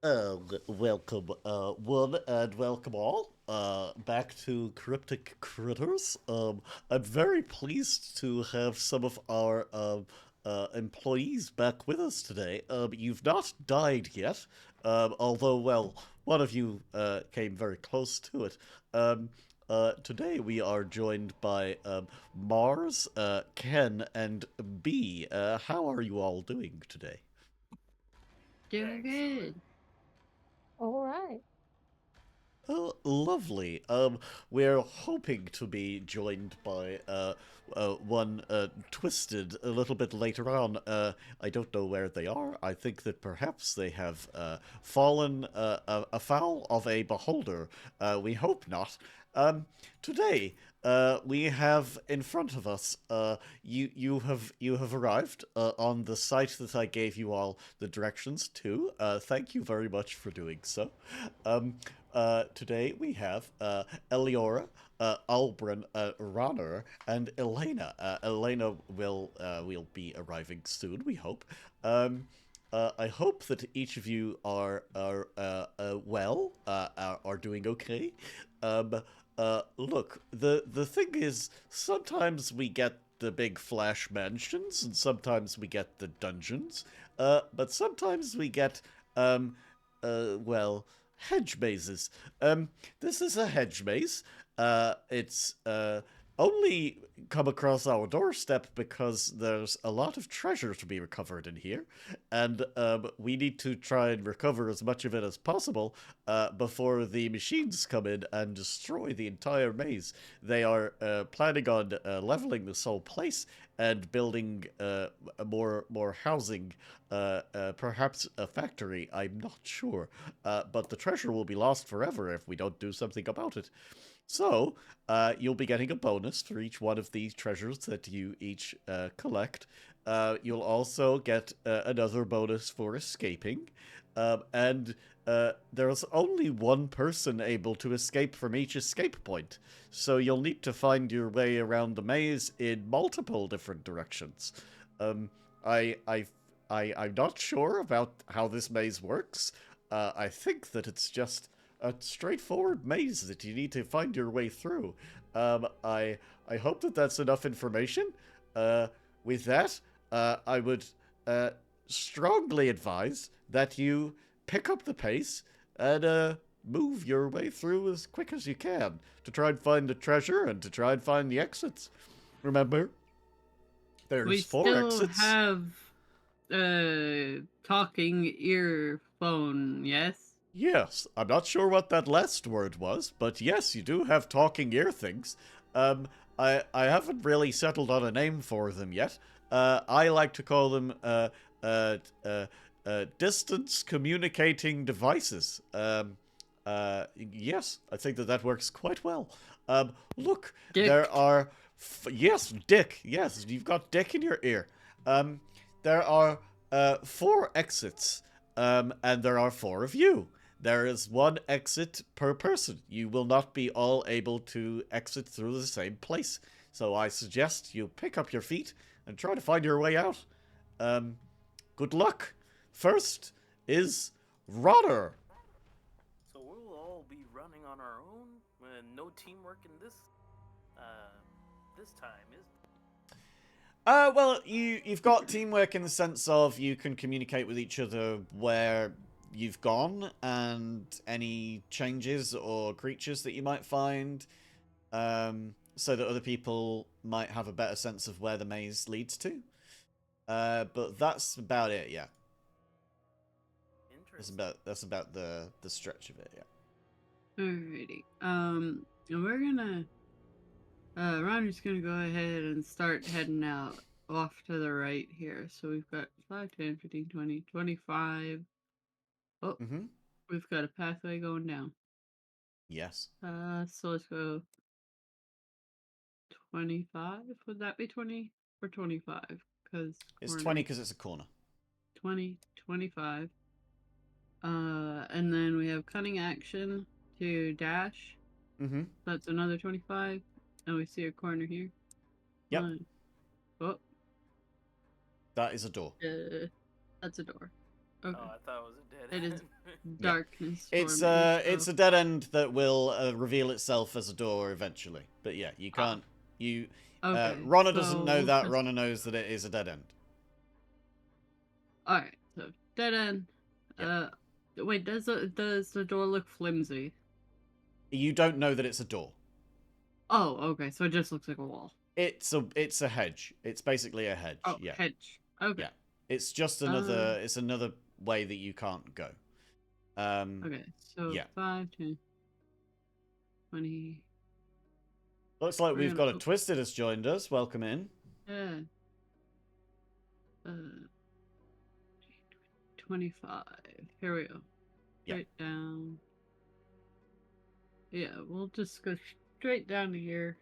Welcome, one, and welcome all, back to Cryptic Critters. I'm very pleased to have some of our, employees back with us today. You've not died yet, although, well, one of you, came very close to it. Today we are joined by, Mars, Ken, and B. How are you all doing today? Doing good. All right. Oh, lovely. We're hoping to be joined by one Twisted a little bit later on. I don't know where they are. I think that perhaps they have fallen afoul of a beholder. We hope not. Today, we have in front of us. You have arrived on the site that I gave you all the directions to. Thank you very much for doing so. Um, Today we have Eliora, Albrin, Ronner, and Elena. Elena will be arriving soon, we hope. I hope that each of you are well, are doing okay. Look, the thing is, sometimes we get the big flash mansions, and sometimes we get the dungeons, but sometimes we get well, hedge mazes. This is a hedge maze. It's only come across our doorstep because there's a lot of treasure to be recovered in here, and we need to try and recover as much of it as possible before the machines come in and destroy the entire maze. They are planning on leveling this whole place and building more housing, perhaps a factory. I'm not sure, but the treasure will be lost forever if we don't do something about it. So, you'll be getting a bonus for each one of these treasures that you each collect. You'll also get another bonus for escaping. And there's only one person able to escape from each escape point. So you'll need to find your way around the maze in multiple different directions. Um, I, I, I'm not sure about how this maze works. I think that it's just a straightforward maze that you need to find your way through. I hope that that's enough information. Uh, with that, I would strongly advise that you pick up the pace and move your way through as quick as you can to try and find the treasure and to try and find the exits. Remember, We there's four still exits. have talking earphone, yes? Yes, I'm not sure what that last word was, but yes, you do have talking ear things. Um, I haven't really settled on a name for them yet. I like to call them uh, uh, distance communicating devices. Yes, I think that that works quite well. Look, there Dick. are yes, Dick. Yes, you've got Dick in your ear. Um, there are four exits, and there are four of you. There is one exit per person. You will not be all able to exit through the same place. So I suggest you pick up your feet and try to find your way out. Um, Good luck. First is Rodder. So we'll all be running on our own, and no teamwork in uh, this time, is? Well, you've got teamwork in the sense of you can communicate with each other where you've gone and any changes or creatures that you might find, so that other people might have a better sense of where the maze leads to. But that's about it. Yeah, Interesting. that's about the stretch of it. Yeah. Alrighty. And we're gonna Ronnie's gonna go ahead and start heading out off to the right here. So we've got 5, 10, 15, 20, 25. Oh, Mm-hmm. we've got a pathway going down. Yes. So let's go 25. Would that be 20 or 25? Because It's 20 corner because it's a corner. 20, 25. And then we have cunning action to dash. Mm-hmm. That's another 25. And we see a corner here. Yep. Oh, That is a door. uh, that's a door. Okay. Oh, I thought it was a dead It is end. darkness. It's for me, it's so- a dead end that will reveal itself as a door eventually. But yeah, you Ah. can't. You. Okay. Ronna so doesn't know we'll that. just- Ronna knows that it is a dead end. All right. So dead end. Yep. Wait. Does the door look flimsy? You don't know that it's a door. Oh, okay. So it just looks like a wall. It's a hedge. It's basically a hedge. Oh, Yeah. hedge. Okay. Yeah. It's just another. It's another way that you can't go. Okay. So yeah. 5, 10, 20. Looks like We're we've gonna got a Twisted has joined us. Welcome in. Yeah. 25. Here we go. Yeah. Straight down. Yeah, we'll just go straight down to here.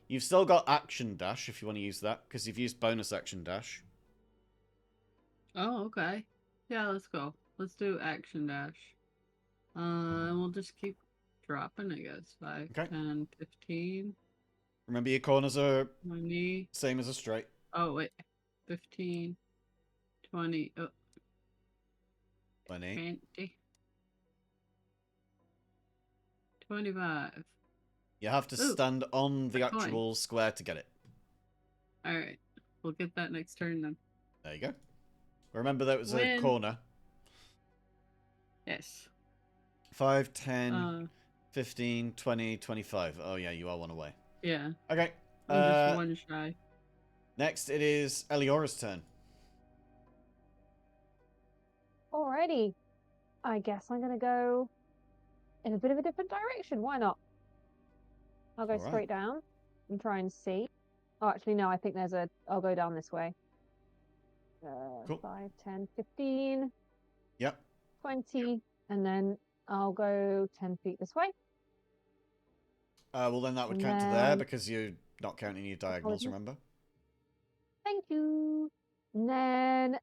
You've still got action dash if you want to use that, because you've used bonus action dash. Oh, okay. Yeah, let's go. Let's do action dash. And we'll just keep dropping, I guess. 5, Okay. 10, 15, Remember your corners are 20. same as a straight. Oh, wait. 15, 20. Oh, 20. 20. 25. You have to Ooh, stand on the a coin. actual square to get it. Alright. We'll get that next turn then. There you go. Remember that was a Win. corner. Yes. 5, 10, 15, 20, 25. Oh yeah, you are one away. Yeah. Okay. I'm just one shy. Next it is Eliora's turn. Alrighty. I guess I'm gonna go in a bit of a different direction. Why not? I'll go All right. straight down and try and see. Oh, actually, no. I think there's a. I'll go down this way. Cool. 5, 10, 15, Yep. 20, and then I'll go 10 feet this way. Well then that would And count to there then- because you're not counting your diagonals, Apologies. remember? Thank you. And then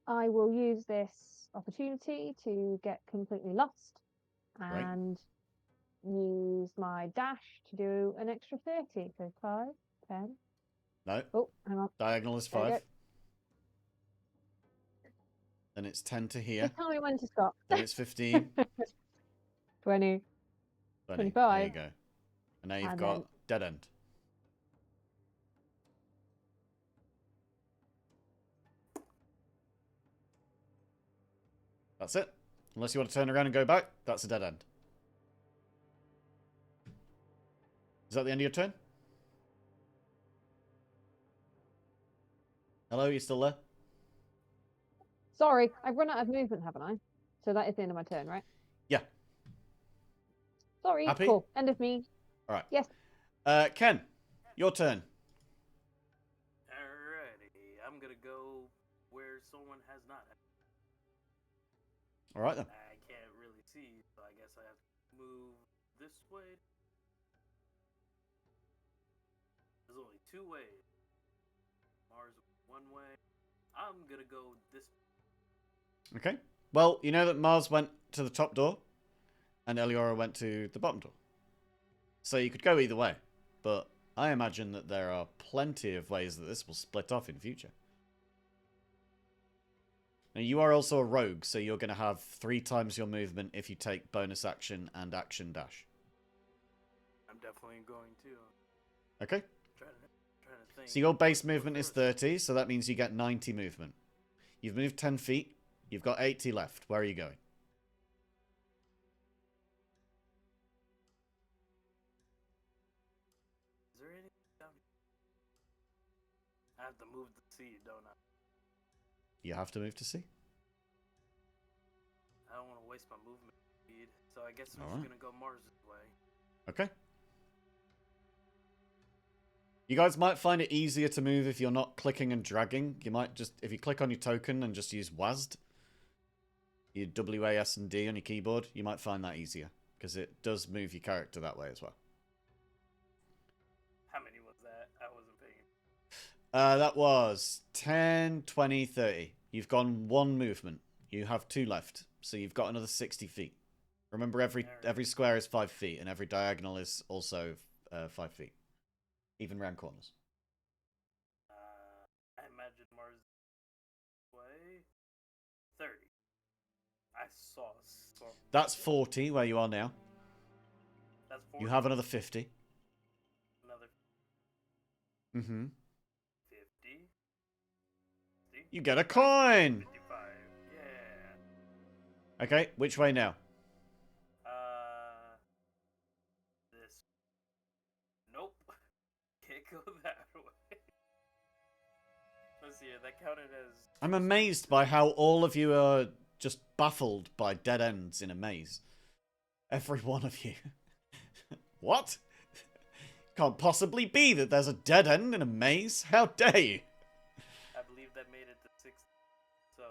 I will use this opportunity to get completely lost Right. and use my dash to do an extra 30. So 5, 10. No. Oh, hang on. Diagonal is There you 5. go. Then it's 10 to here. Just tell me when to stop. Then it's 15. 20. 20. There 25. you go. And now you've And got then- dead end. That's it. Unless you want to turn around and go back, that's a dead end. Is that the end of your turn? Hello, you still there? Sorry, I've run out of movement, haven't I? So that is the end of my turn, right? Yeah. Sorry. Happy? Cool. End of me. All right. Yes. Ken, your turn. Alrighty, I'm gonna go where someone has not. All right then. I can't really see, so I guess I have to move this way. There's only 2 ways. Mars one way. I'm gonna go this. Okay. Well, you know that Mars went to the top door, and Eliora went to the bottom door. So you could go either way, but I imagine that there are plenty of ways that this will split off in future. Now, you are also a rogue, so you're going to have 3 times your movement if you take bonus action and action dash. I'm definitely going to. Okay? Trying to think. So your base movement is 30, so that means you get 90 movement. You've moved 10 feet. You've got 80 left. Where are you going? Is there anything down here? I have to move the seat, don't I? You have to move to C. I don't want to waste my movement speed, so I guess I'm Alright. just gonna go Mars's way. Okay. You guys might find it easier to move if you're not clicking and dragging. You might just, if you click on your token and just use WASD, your WAS and D on your keyboard, you might find that easier. Because it does move your character that way as well. How many was that? I wasn't paying. That was 10, 20, 30. You've gone 1 movement. You have 2 left. So you've got another 60 feet. Remember, every square is 5 feet, and every diagonal is also 5 feet. Even round corners. I imagine Mars way. 30. I saw something. That's 40 where you are now. That's 40. You have another 50. Another Mm-hmm. 50. See? You get a coin! 55. Yeah. Okay, which way now? This. Nope. Can't go that way. Let's see, that counted as... I'm amazed by how all of you are just baffled by dead ends in a maze. Every one of you. What? Can't possibly be that there's a dead end in a maze. How dare you? I believe that made it to 60. So,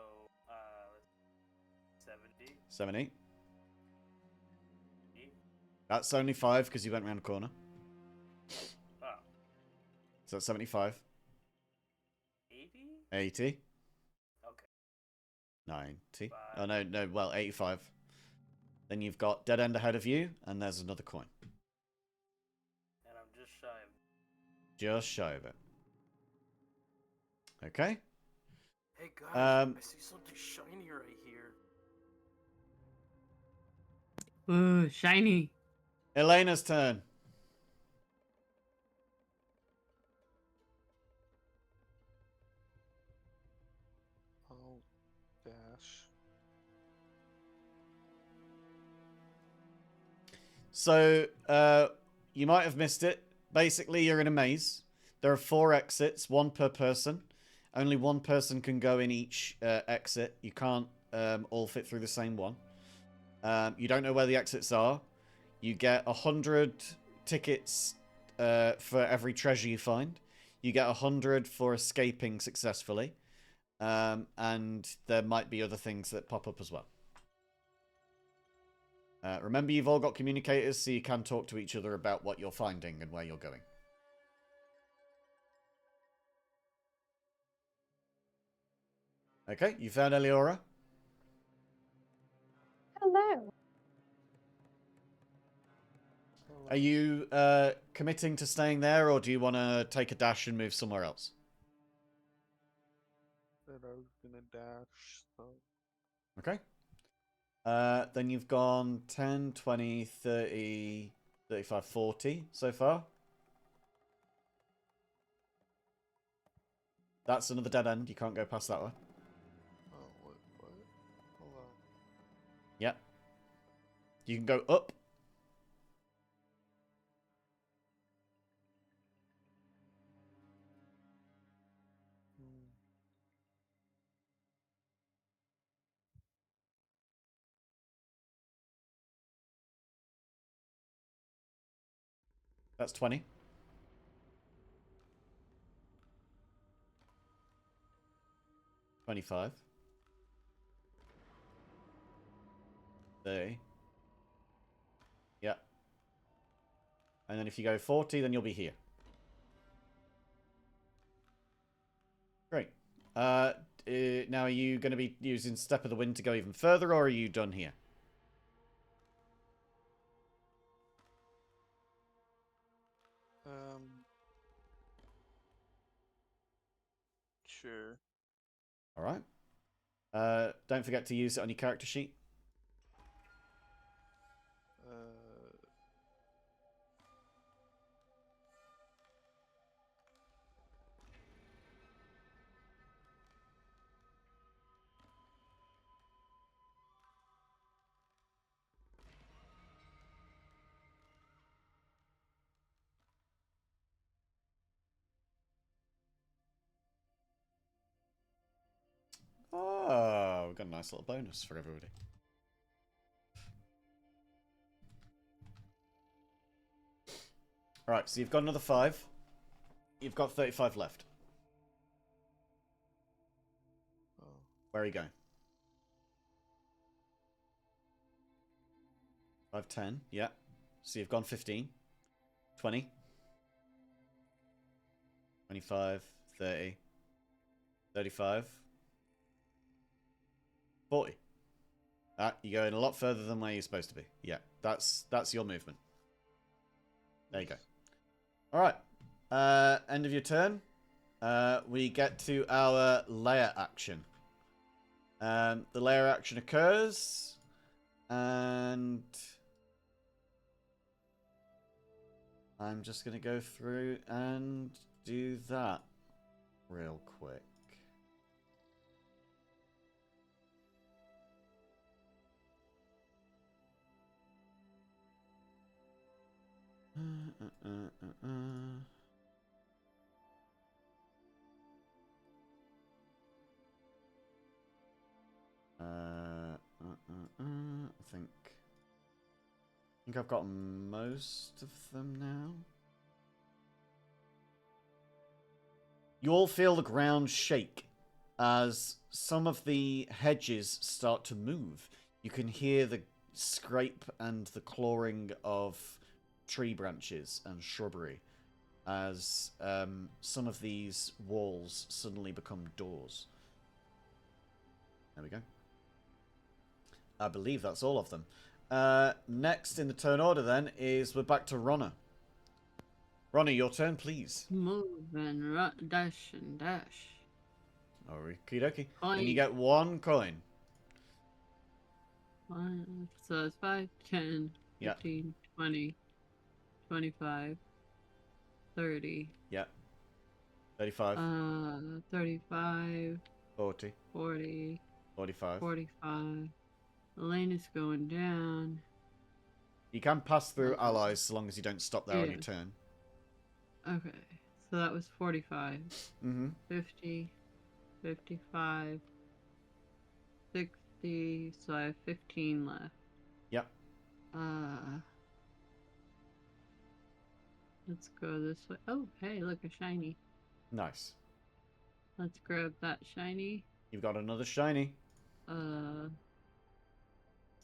70. 70. 80. That's only 5 because you went round the corner. Oh. So that's 75. 80? 80. Okay. 90. Five. Oh, no, well, 85. Then you've got dead end ahead of you, and there's another coin. And I'm just shy of... Just shy of it. Okay. Hey guys, Um, I see something shiny right here. Ooh, shiny. Elena's turn. I'll dash. So, you might have missed it. Basically, you're in a maze. There are 4 exits, 1 per person. Only 1 person can go in each exit. You can't all fit through the same one. You don't know where the exits are. You get 100 tickets for every treasure you find. You get 100 for escaping successfully. And there might be other things that pop up as well. Remember, you've all got communicators, so you can talk to each other about what you're finding and where you're going. Okay, you found Eliora. Hello. Are you committing to staying there, or do you want to take a dash and move somewhere else? Said I was gonna dash, so Okay. Then you've gone 10, 20, 30, 35, 40 so far. That's another dead end. You can't go past that way. oh what? Hold on. Yep. You can go up. Hmm. That's 20. 25. 30. Yeah. And then if you go 40, then you'll be here. Great. Now, are you going to be using Step of the Wind to go even further, or are you done here? Sure. All right. Don't forget to use it on your character sheet. Oh, we've got a nice little bonus for everybody. All right, so you've got another 5. You've got 35 left. Oh. Where are you going? 5, 10. Yeah. So you've gone 15. 20. 25. 30. 35. 40. You're going a lot further than where you're supposed to be. Yeah, that's your movement. There you go. All right. End of your turn. We get to our layer action. The layer action occurs, and I'm just going to go through and do that real quick. I think I've got most of them now. You all feel the ground shake as some of the hedges start to move. You can hear the scrape and the clawing of tree branches and shrubbery as some of these walls suddenly become doors. There we go. I believe that's all of them. Next in the turn order then is we're back to Ronna. Ronna, your turn, please. Move and dash and dash. Okie dokie. Coin. And you get 1 coin. So it's 5, 10, Yeah. 15, 20, 25, 30. Yeah. 35. 35, 40. 40, 45. 45. Elena's going down. You can pass through allies so long as you don't stop there on Yeah. your turn. Okay. So that was 45. Mm-hmm. 50, 55, 60. So I have 15 left. Yep. Let's go this way. Oh, hey, look, a shiny. Nice. Let's grab that shiny. You've got another shiny.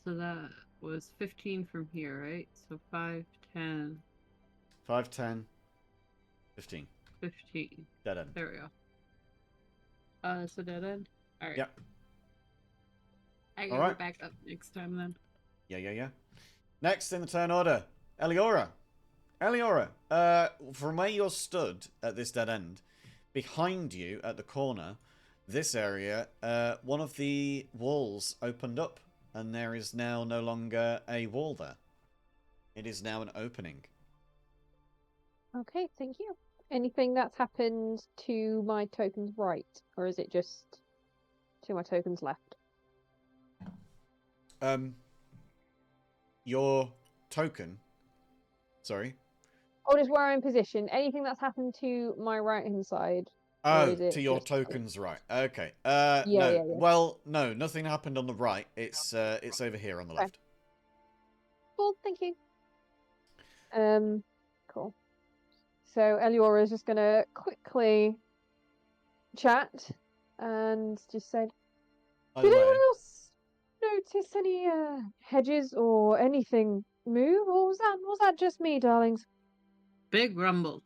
So that was 15 from here, right? So 5, 10, 5, 10, 15. 15. Dead end. There we go. That's a dead end? Alright. Yep. I gotta go back up next time then. Yeah. Next in the turn order, Eliora. Eliora, from where you're stood at this dead end, behind you at the corner, this area, one of the walls opened up, and there is now no longer a wall there. It is now an opening. Okay, thank you. Anything that's happened to my tokens right, or is it just to my tokens left? Your token. Sorry. Or just where I'm positioned. Anything that's happened to my right hand side. Oh, is it to your just... tokens, right? Okay. Yeah, no. yeah. Well, no, nothing happened on the right. It's over here on the left. Cool, thank you. Cool. So Eliora is just gonna quickly chat and just said, By "Did the way, anyone else notice any hedges or anything move, or was that just me, darlings?" Big rumble.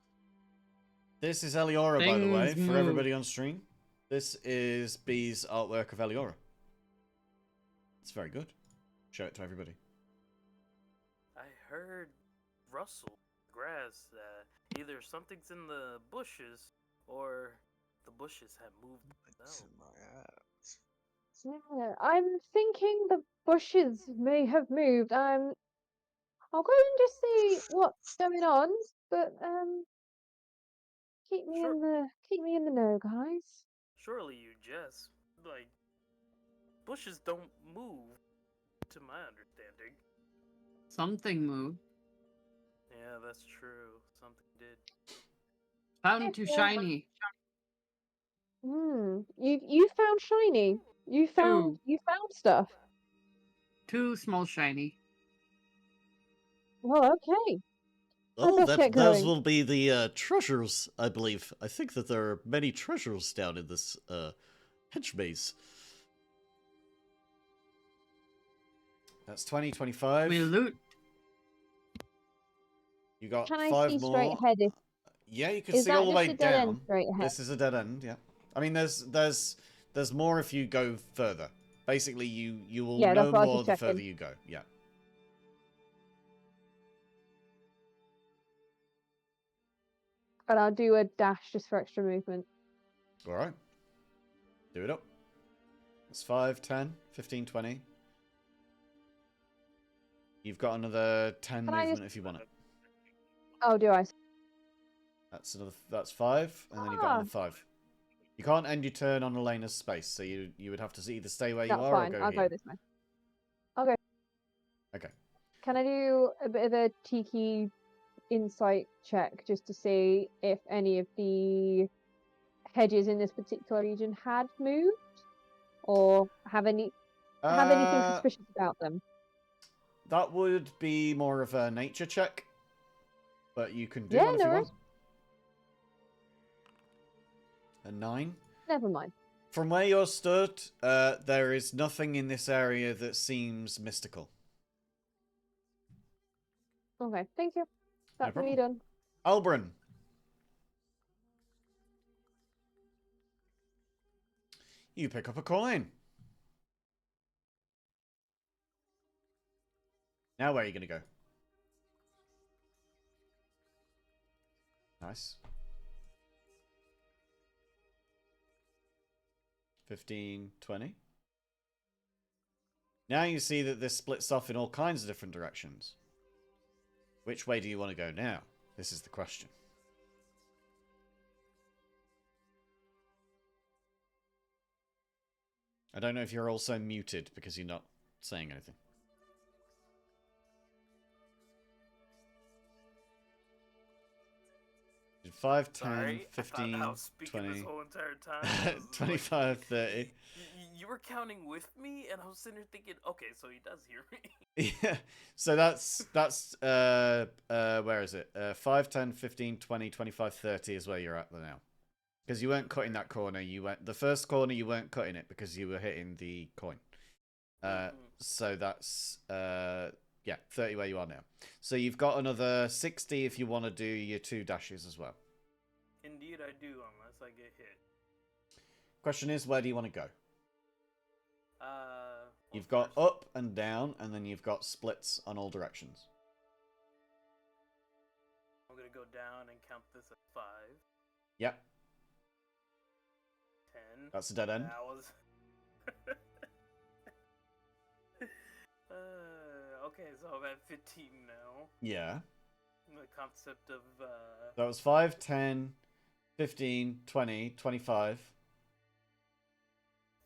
this is Eliora, by the way, Things for move. everybody on stream. This is B's artwork of Eliora. It's very good. Show it to everybody. I heard rustle grass that either something's in the bushes or the bushes have moved It's themselves. in my ass. Yeah, I'm thinking the bushes may have moved. I'll go and just see what's going on, but keep me in the know, guys. Surely you jest. Like, bushes don't move, to my understanding. Something moved. Yeah, that's true. Something did. Found too shiny. You found shiny. You found stuff. Too small shiny. Well, okay. Oh, best get those going. will be the treasures, I believe. I think that there are many treasures down in this hedge maze. That's 20, 25. We loot. You got Can I 5 see more. straight ahead? Yeah, you can Is see that all the just way a dead end down. straight ahead? This is a dead end, yeah. I mean, there's more if you go further. Basically, you will Yeah, that's know what I was more just the checking. further you go. Yeah. And I'll do a dash just for extra movement. All right. Do it up. That's 5, 10, 15, 20. You've got another 10 Can I movement just- if you want it. Oh, do I? That's 5, and then you've got Ah. another 5. You can't end your turn on Elena's space, so you would have to either stay where you That's are fine. or go I'll here. go this way. Okay. Okay. Can I do a bit of a cheeky insight check just to see if any of the hedges in this particular region had moved or have anything suspicious about them? That would be more of a nature check, but you can do Yeah, one if no you worries. want. A 9. Never mind. From where you're stood, there is nothing in this area that seems mystical. Okay, thank you. That's me problem. done. Albrin. You pick up a coin. Now where are you going to go? Nice. 15, 20. Now you see that this splits off in all kinds of different directions. Which way do you want to go now? This is the question. I don't know if you're also muted because you're not saying anything. Did 5, 10, Sorry, 15, I thought I was speaking 20, this whole entire time. 25, 30. You were counting with me, and I was sitting there thinking, okay, so he does hear me. Yeah, so that's where is it? 5, 10, 15, 20, 25, 30 is where you're at now. Because you weren't cutting that corner. The first corner you weren't cutting it because you were hitting the coin. So that's yeah, 30 where you are now. So you've got another 60 if you want to do your 2 dashes as well. Indeed I do, unless I get hit. Question is, where do you want to go? You've Well, got first, up and down, and then you've got splits on all directions. I'm gonna go down and count this as 5, Yep, 10. that's a dead end. That was. Okay, so I'm at 15 now. Yeah. The concept of That was 5, 10, 15, 20, 25,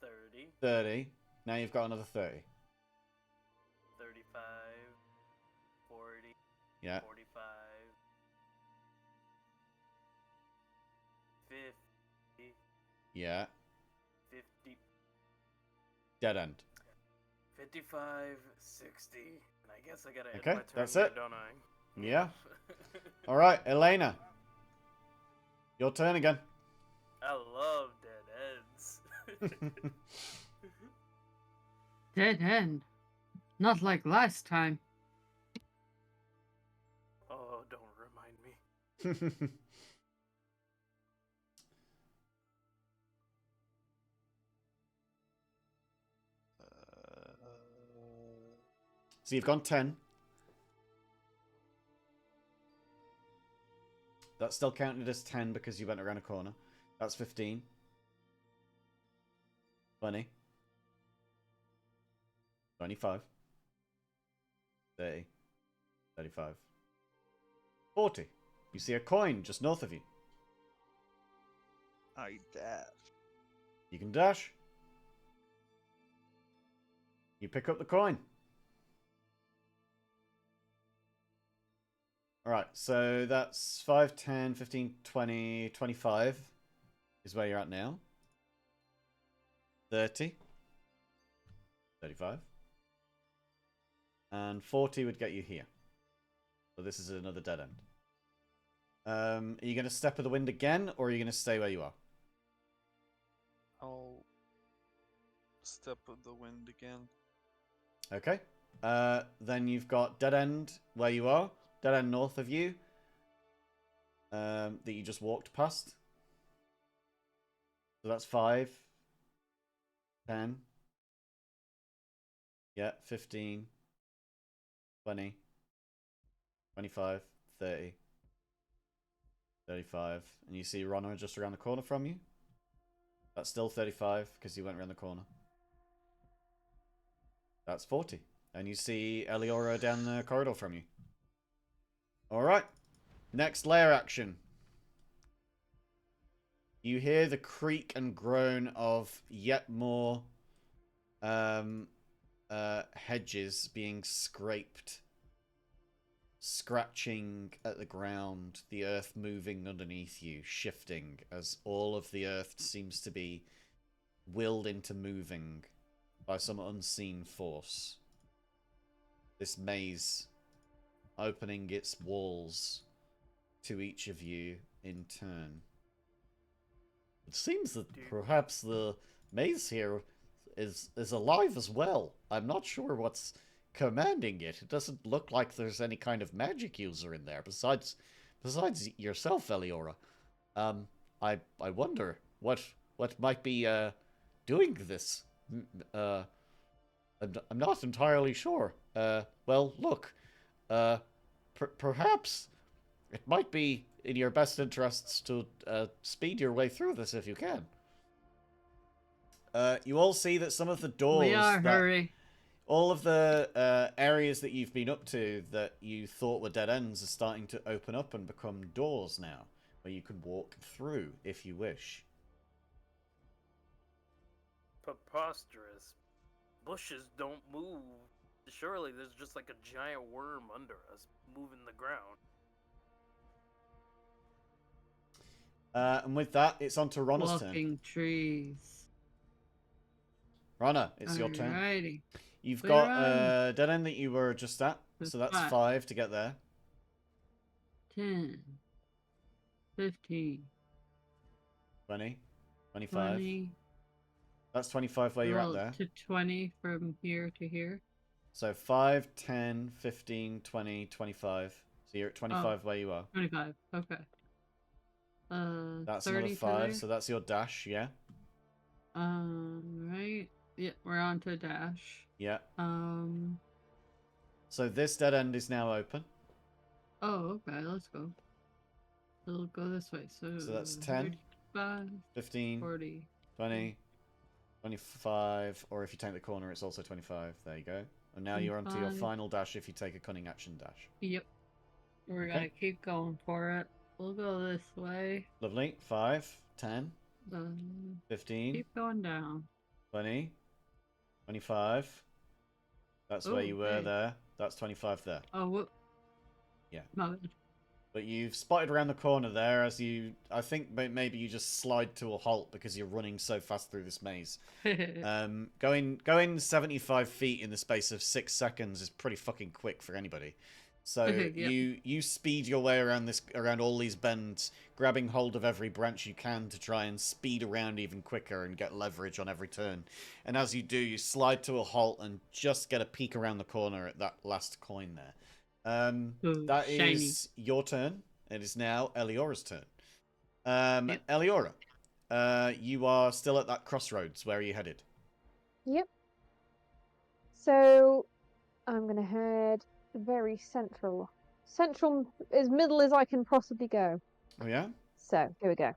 30, 30. Now you've got another 30. 35, 40, Yeah. 45, 50, Yeah. 50, Dead end. 55, 60. And I guess I gotta end Okay, my turn that's here, it. don't I? Yeah. All right, Elena. Your turn again. I love dead ends. Dead end. Not like last time. Oh, don't remind me. So you've gone 10. That's still counted as 10 because you went around a corner. That's 15. 20. 25. 30. 35. 40. You see a coin just north of you. I dash. You can dash. You pick up the coin. Alright, so that's 5, 10, 15, 20, 25 is where you're at now. 30. 35. And 40 would get you here. So this is another dead end. Are you going to step of the wind again, or are you going to stay where you are? I'll step of the wind again. Okay. Then you've got dead end where you are. Dead end north of you. That you just walked past. So that's 5. 10. Yeah, 15. 20. 25. 30. 35. And you see Ronor just around the corner from you. That's still 35 because you went around the corner. That's 40. And you see Eliora down the corridor from you. Alright. Next lair action. You hear the creak and groan of yet more hedges being scraped. Scratching at the ground, the earth moving underneath you, shifting as all of the earth seems to be willed into moving by some unseen force. This maze opening its walls to each of you in turn. It seems that perhaps the maze here is alive as well. I'm not sure what's commanding it. It doesn't look like there's any kind of magic user in there besides yourself, Eliora. I wonder what might be doing this. I'm not entirely sure. Well, look, perhaps it might be in your best interests to speed your way through this if you can. You all see that some of the doors hurry. all of the areas that you've been up to that you thought were dead ends are starting to open up and become doors now, where you can walk through if you wish. Preposterous. Bushes don't move. Surely there's just like a giant worm under us, moving the ground. And with that, it's on to Ronna's turn. Walking trees. Ronna, it's your turn. Alrighty. You've We're got on. dead end that you were just at, so that's 5 to get there. 10. 15. 20. 25. 20. That's 25 where you're at there. To 20 from here to here. So 5, 10, 15, 20, 25. So you're at 25 where you are. 25. Okay. That's 30 another 5, so that's your dash, yeah? Right. Yeah, we're on to dash. Yeah. So this dead end is now open. Oh, okay, let's go. It'll go this way. So that's 10, 35, 15, 40, 20, 25, or if you take the corner, it's also 25. There you go. And now you're onto your 25. final dash if you take a cunning action dash. Yep. We're gonna keep going for it. We'll go this way. Lovely. 5, 10, 15, Keep going down. 20, 25. That's where you were okay. there. That's 25 there. Oh, whoop. Yeah. My bad. But you've spotted around the corner there as you... I think maybe you just slide to a halt because you're running so fast through this maze. Going 75 feet in the space of 6 seconds is pretty fucking quick for anybody. So Yep. you speed your way around all these bends, grabbing hold of every branch you can to try and speed around even quicker and get leverage on every turn. And as you do, you slide to a halt and just get a peek around the corner at that last coin there. Ooh, that shiny. is your turn. It is now Eliora's turn. Yep. Eliora, you are still at that crossroads. Where are you headed? Yep. So I'm gonna head very central as middle as I can possibly go. Oh yeah? So here we go.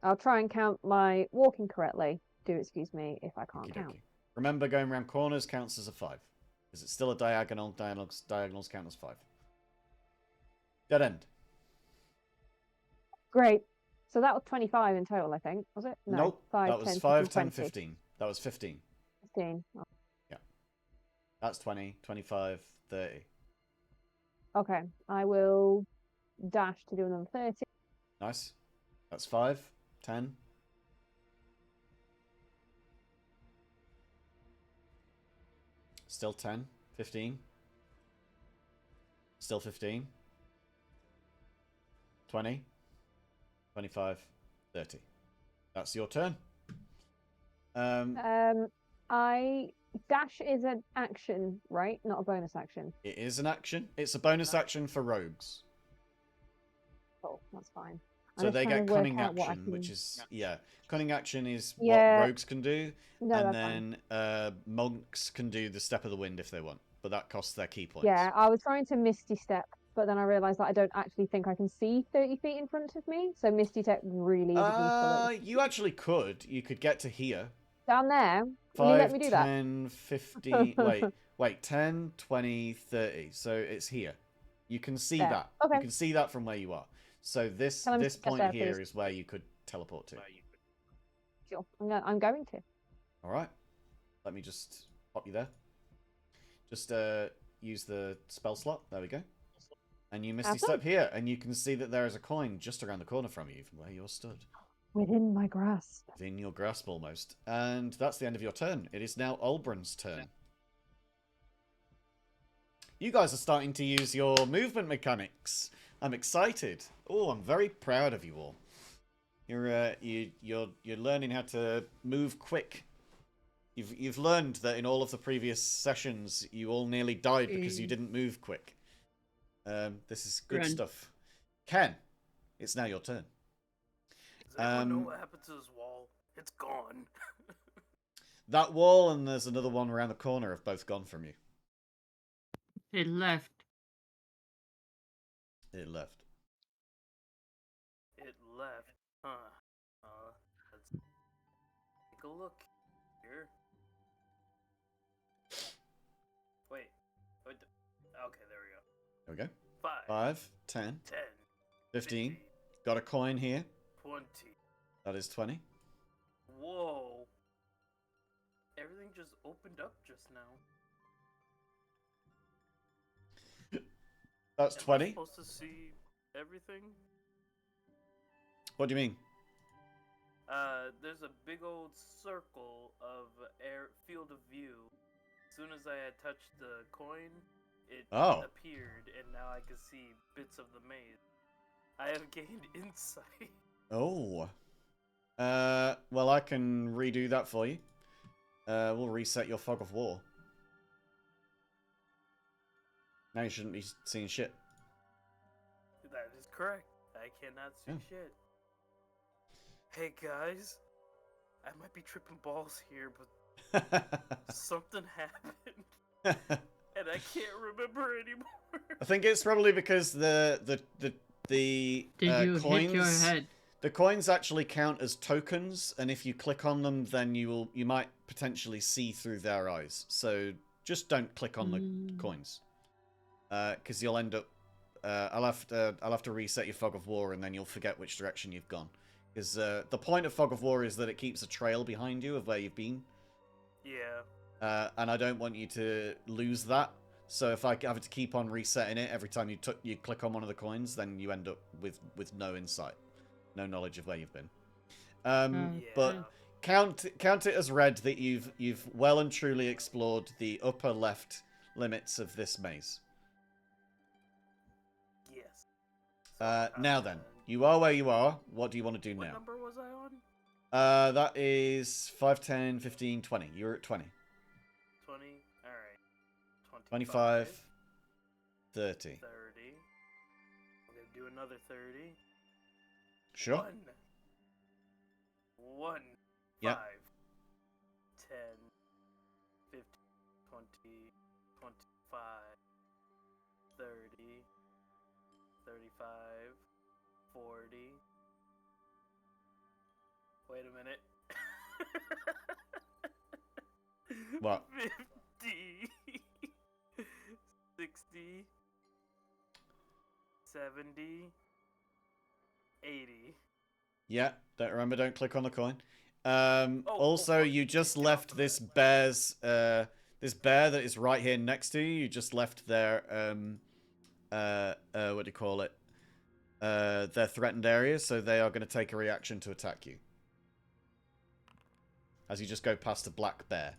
I'll try and count my walking correctly. Do excuse me if I can't count. Okey-dokey. Remember, going around corners counts as a 5. Because it's still a diagonal. Diagonals count as 5. Dead end. Great. So that was 25 in total, I think. Was it? No. Nope. 5, that was 10, 5, 15, 10, 20. 15. That was 15. 15. Yeah. That's 20, 25, 30. Okay. I will dash to do another 30. Nice. That's 5, 10. Still 10, 15. Still 15. 20, 25, 30. That's your turn. I dash is an action, right? Not a bonus action. It is an action. It's a bonus action for rogues. Oh, that's fine. So they get cunning out what I action, can- which is, yeah. Cunning action is Yeah. what rogues can do. No, And that's fine. then monks can do the Step of the Wind if they want. But that costs their key points. Yeah, I was trying to Misty Step, but then I realised that I don't actually think I can see 30 feet in front of me. So Misty Step really isn't useful. You actually could. You could get to here. Down there? Will you let 5, me do that? 10, 15... wait. 10, 20, 30. So it's here. You can see There. that. Okay. You can see that from where you are. So this Tell him to this take us point there, here please. is where you could teleport to. Sure. I'm going to. All right. Let me just pop you there. Just use the spell slot. There we go. And you misty Awesome. step here, and you can see that there is a coin just around the corner from you, from where you're stood. Within my grasp. Within your grasp, almost. And that's the end of your turn. It is now Olbrun's turn. You guys are starting to use your movement mechanics. I'm excited. Oh, I'm very proud of you all. You're learning how to move quick. You've learned that in all of the previous sessions, you all nearly died because you didn't move quick. This is good stuff. Ken, it's now your turn. Does anyone know what happened to this wall? It's gone. That wall and there's another one around the corner have both gone from you. It left. It left. It left. Huh. Let's take a look here. Wait. Okay, there we go. There we go. 5, 5, 10, 10, 15. Got a coin here. 20. That is 20. Whoa. Everything just opened up just now. That's Am I 20. supposed to see everything? What do you mean? There's a big old circle of field of view. As soon as I had touched the coin, it appeared, and now I can see bits of the maze. I have gained insight. Oh. Well, I can redo that for you. We'll reset your fog of war. Now you shouldn't be seeing shit. That is correct. I cannot see shit. Hey guys, I might be tripping balls here, but something happened, and I can't remember anymore. I think it's probably because the Did you coins, hit your head? the coins actually count as tokens, and if you click on them, then you might potentially see through their eyes. So just don't click on the coins, because you'll end up. I'll have to reset your fog of war, and then you'll forget which direction you've gone. Because the point of fog of war is that it keeps a trail behind you of where you've been. Yeah. And I don't want you to lose that. So if I have to keep on resetting it every time you click on one of the coins, then you end up with no insight, no knowledge of where you've been. But count it as read that you've well and truly explored the upper left limits of this maze. Yes. Now then, you are where you are. What do you want to do What now? number was I on? That is 5, 10, 15, 20. You're at 20. 20. All right. 25. 30. 30. I'm gonna do another 30. Sure. 1. Yep. 5. 10. 15. 20. 25. 30. 35. 40. Wait a minute. What? 50. 60. 70. 80. Yeah, don't click on the coin. Also, oh, you just left this bear's, this bear that is right here next to you. You just left their, what do you call it? Their threatened area, so they are going to take a reaction to attack you. As you just go past a black bear.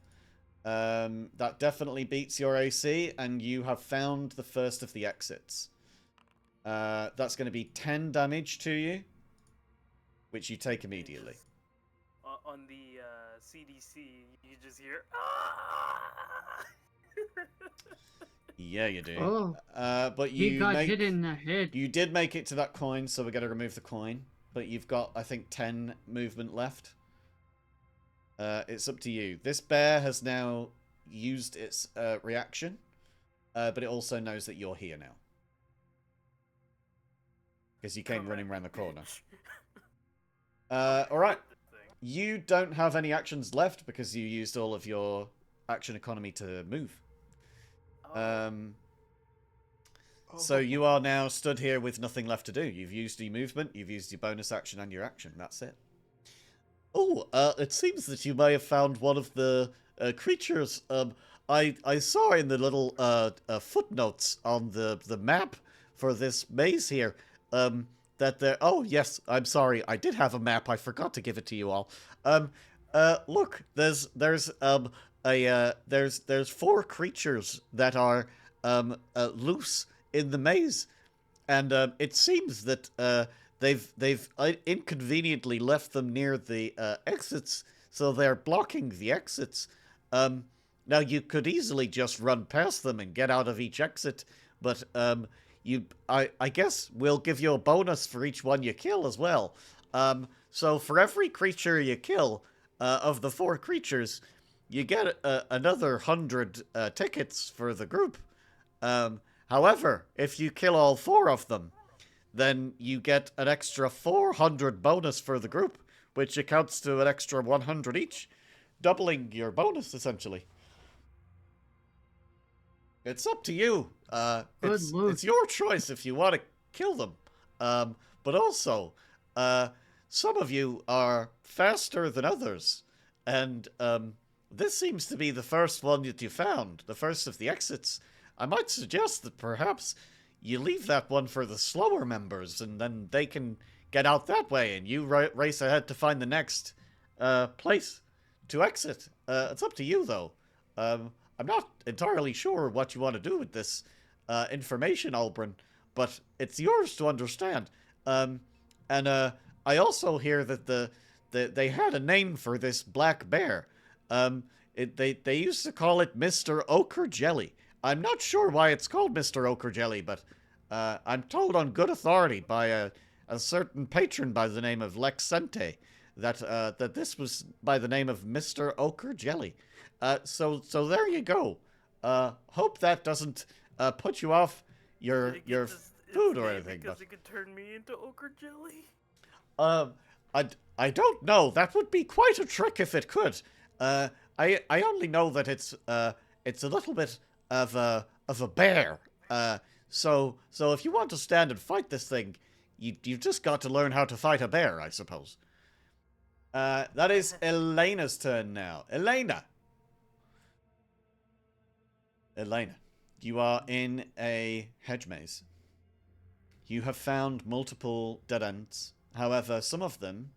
That definitely beats your AC, and you have found the first of the exits. That's going to be 10 damage to you, which you take immediately. On the CDC, you just hear, ah! Yeah, you do. Oh, but he got hit in the head. You did make it to that coin, so we're going to remove the coin. But you've got, I think, 10 movement left. It's up to you. This bear has now used its reaction, but it also knows that you're here now. Because you came running around the corner. Alright. You don't have any actions left because you used all of your action economy to move. Oh, So you are now stood here with nothing left to do. You've used your movement, you've used your bonus action and your action. That's it. Oh, it seems that you may have found one of the creatures. I saw in the little footnotes on the map for this maze here. That there. Oh yes, I'm sorry. I did have a map. I forgot to give it to you all. Look, there's 4 creatures that are loose in the maze, and it seems that they've inconveniently left them near the exits, so they're blocking the exits. Now you could easily just run past them and get out of each exit, but I guess we'll give you a bonus for each one you kill as well. So for every creature you kill, of the 4 creatures, you get another 100 tickets for the group. However, if you kill all 4 of them, then you get an extra 400 bonus for the group, which accounts to an extra 100 each, doubling your bonus, essentially. It's up to you. Good lord. It's your choice if you want to kill them. But also, some of you are faster than others, and this seems to be the first one that you found, the first of the exits. I might suggest that perhaps you leave that one for the slower members, and then they can get out that way, and you race ahead to find the next place to exit. It's up to you, though. I'm not entirely sure what you want to do with this information, Albrin, but it's yours to understand. And I also hear that they had a name for this black bear. They used to call it Mr. Ochre Jelly. I'm not sure why it's called Mr. Ochre Jelly, but I'm told on good authority by a certain patron by the name of Lexente that this was by the name of Mr. Ochre Jelly. So there you go. Hope that doesn't put you off your food or anything. Because it could turn me into ochre jelly. I don't know. That would be quite a trick if it could. I only know that it's a little bit of a bear. So if you want to stand and fight this thing, you've just got to learn how to fight a bear, I suppose. That is Elena's turn now. Elena, you are in a hedge maze. You have found multiple dead ends. However, some of them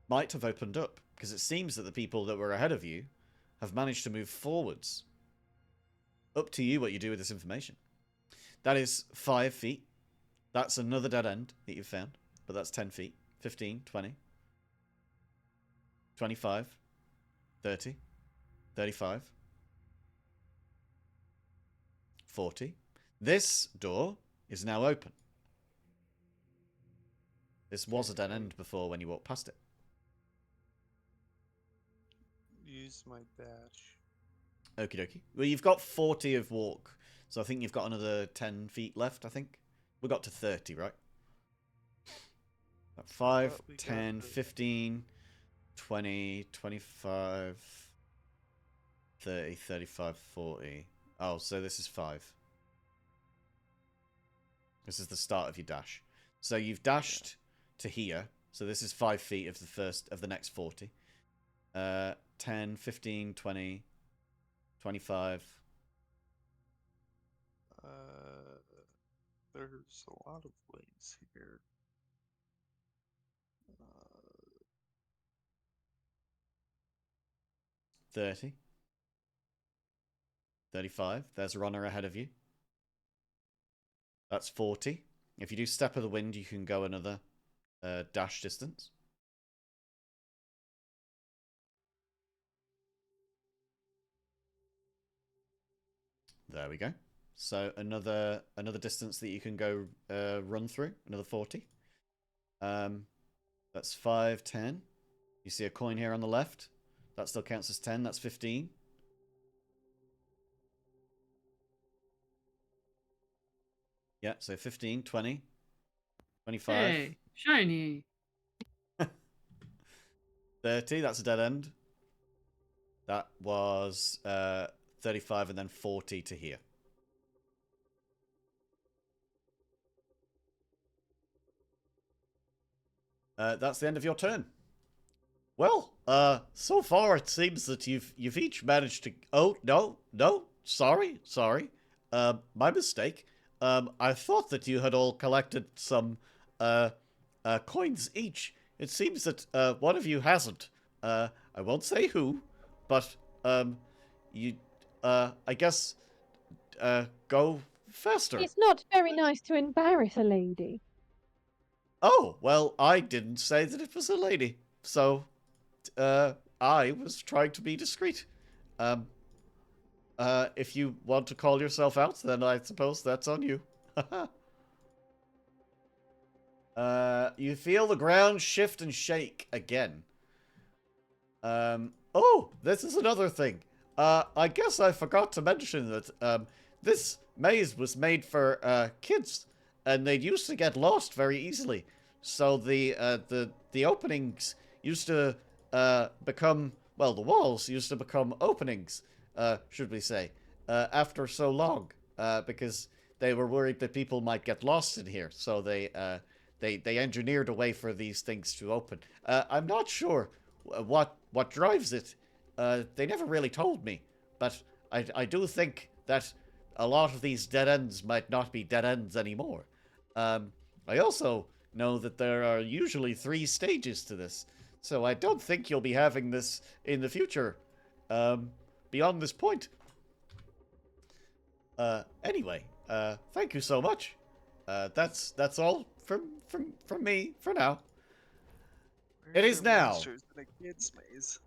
might have opened up, because it seems that the people that were ahead of you have managed to move forwards. Up to you what you do with this information. That is 5 feet. That's another dead end that you've found, but that's 10 feet. 15, 20, 25, 30, 35, 40. This door is now open. This was a dead end before when you walked past it. Use my dash. Okie dokie. Well, you've got 40 of walk, so I think you've got another 10 feet left, I think. We got to 30, right? 5, 10, 15, 20, 25, 30, 35, 40. Oh, so this is 5. This is the start of your dash. So you've dashed to here. So this is 5 feet of the next 40. 10, 15, 20, 25. There's a lot of ways here. 30. 35. There's a runner ahead of you. That's 40. If you do Step of the Wind, you can go another dash distance. There we go. So another distance that you can go run through. Another 40. That's 5, 10. You see a coin here on the left. That still counts as 10. That's 15. Yeah, so 15, 20, 25. Hey, shiny. 30, that's a dead end. That was 35 and then 40 to here. That's the end of your turn. Well, so far it seems that you've each managed to... Oh, no, sorry. My mistake. I thought that you had all collected some, coins each. It seems that, one of you hasn't. I won't say who, but, you, I guess, go faster. It's not very nice to embarrass a lady. Oh, well, I didn't say that it was a lady, so, I was trying to be discreet. If you want to call yourself out, then I suppose that's on you. You feel the ground shift and shake again. Oh, this is another thing. I guess I forgot to mention that, this maze was made for, kids, and they used to get lost very easily. So the openings used to, become, well, the walls used to become openings, should we say, after so long, because they were worried that people might get lost in here. So they engineered a way for these things to open. I'm not sure what drives it. They never really told me, but I do think that a lot of these dead ends might not be dead ends anymore. I also know that there are usually 3 stages to this, so I don't think you'll be having this in the future, beyond this point. Anyway, thank you so much. That's all from me for now. It is now. Monsters in a kid's maze.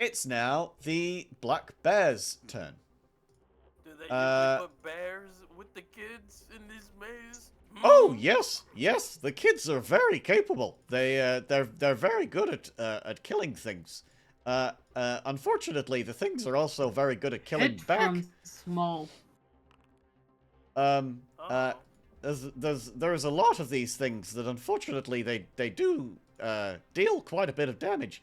It's now the Black Bear's turn. Do they usually put bears with the kids in this maze? Oh yes, the kids are very capable. They're very good at killing things. Unfortunately, the things are also very good at killing Hit back. from small. There's a lot of these things that unfortunately they do deal quite a bit of damage.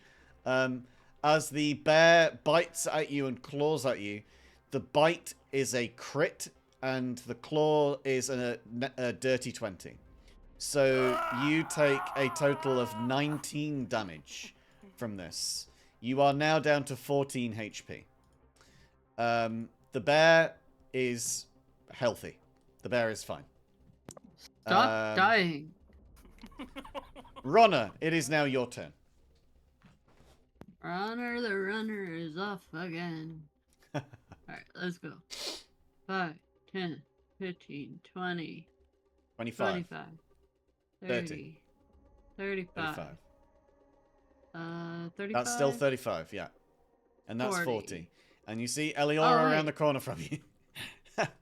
As the bear bites at you and claws at you, the bite is a crit and the claw is a dirty 20. So you take a total of 19 damage from this. You are now down to 14 HP. The bear is healthy. The bear is fine. Stop dying. Runner, it is now your turn. Runner, the runner is off again. Alright, let's go. 5, 10, 15, 20, 25. 25, 30, 35. 35. That's still 35, yeah. And that's 40. And you see Eliora Oh, around wait. the corner from you.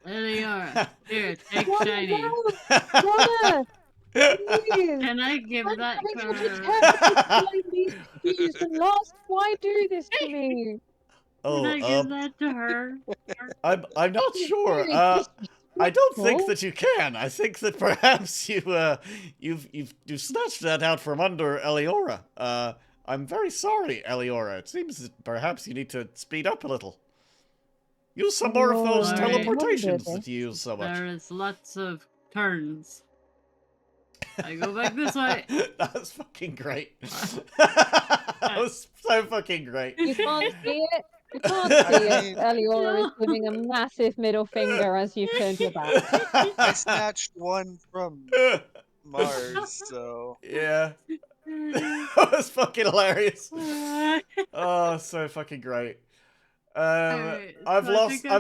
Eliora, here, take What? shiny. Runner! Please! Can I give I'm that trying to to protect you from these confused and lost. Why do this to me? Can I Oh, give that to her? I'm not sure. Very I don't think disrespectful. that you can. I think that perhaps you've snatched that out from under Eliora. I'm very sorry, Eliora. It seems that perhaps you need to speed up a little. Use some more of those Sorry. teleportations that you use so much. There is lots of turns. I go back this way. That's fucking great. That was so fucking great. You can't see it. You can't see it. Eliora is giving a massive middle finger as you've turned your back. I snatched one from Mars, so Yeah. That was fucking hilarious. Oh, so fucking great. Alright, I've so I lost. think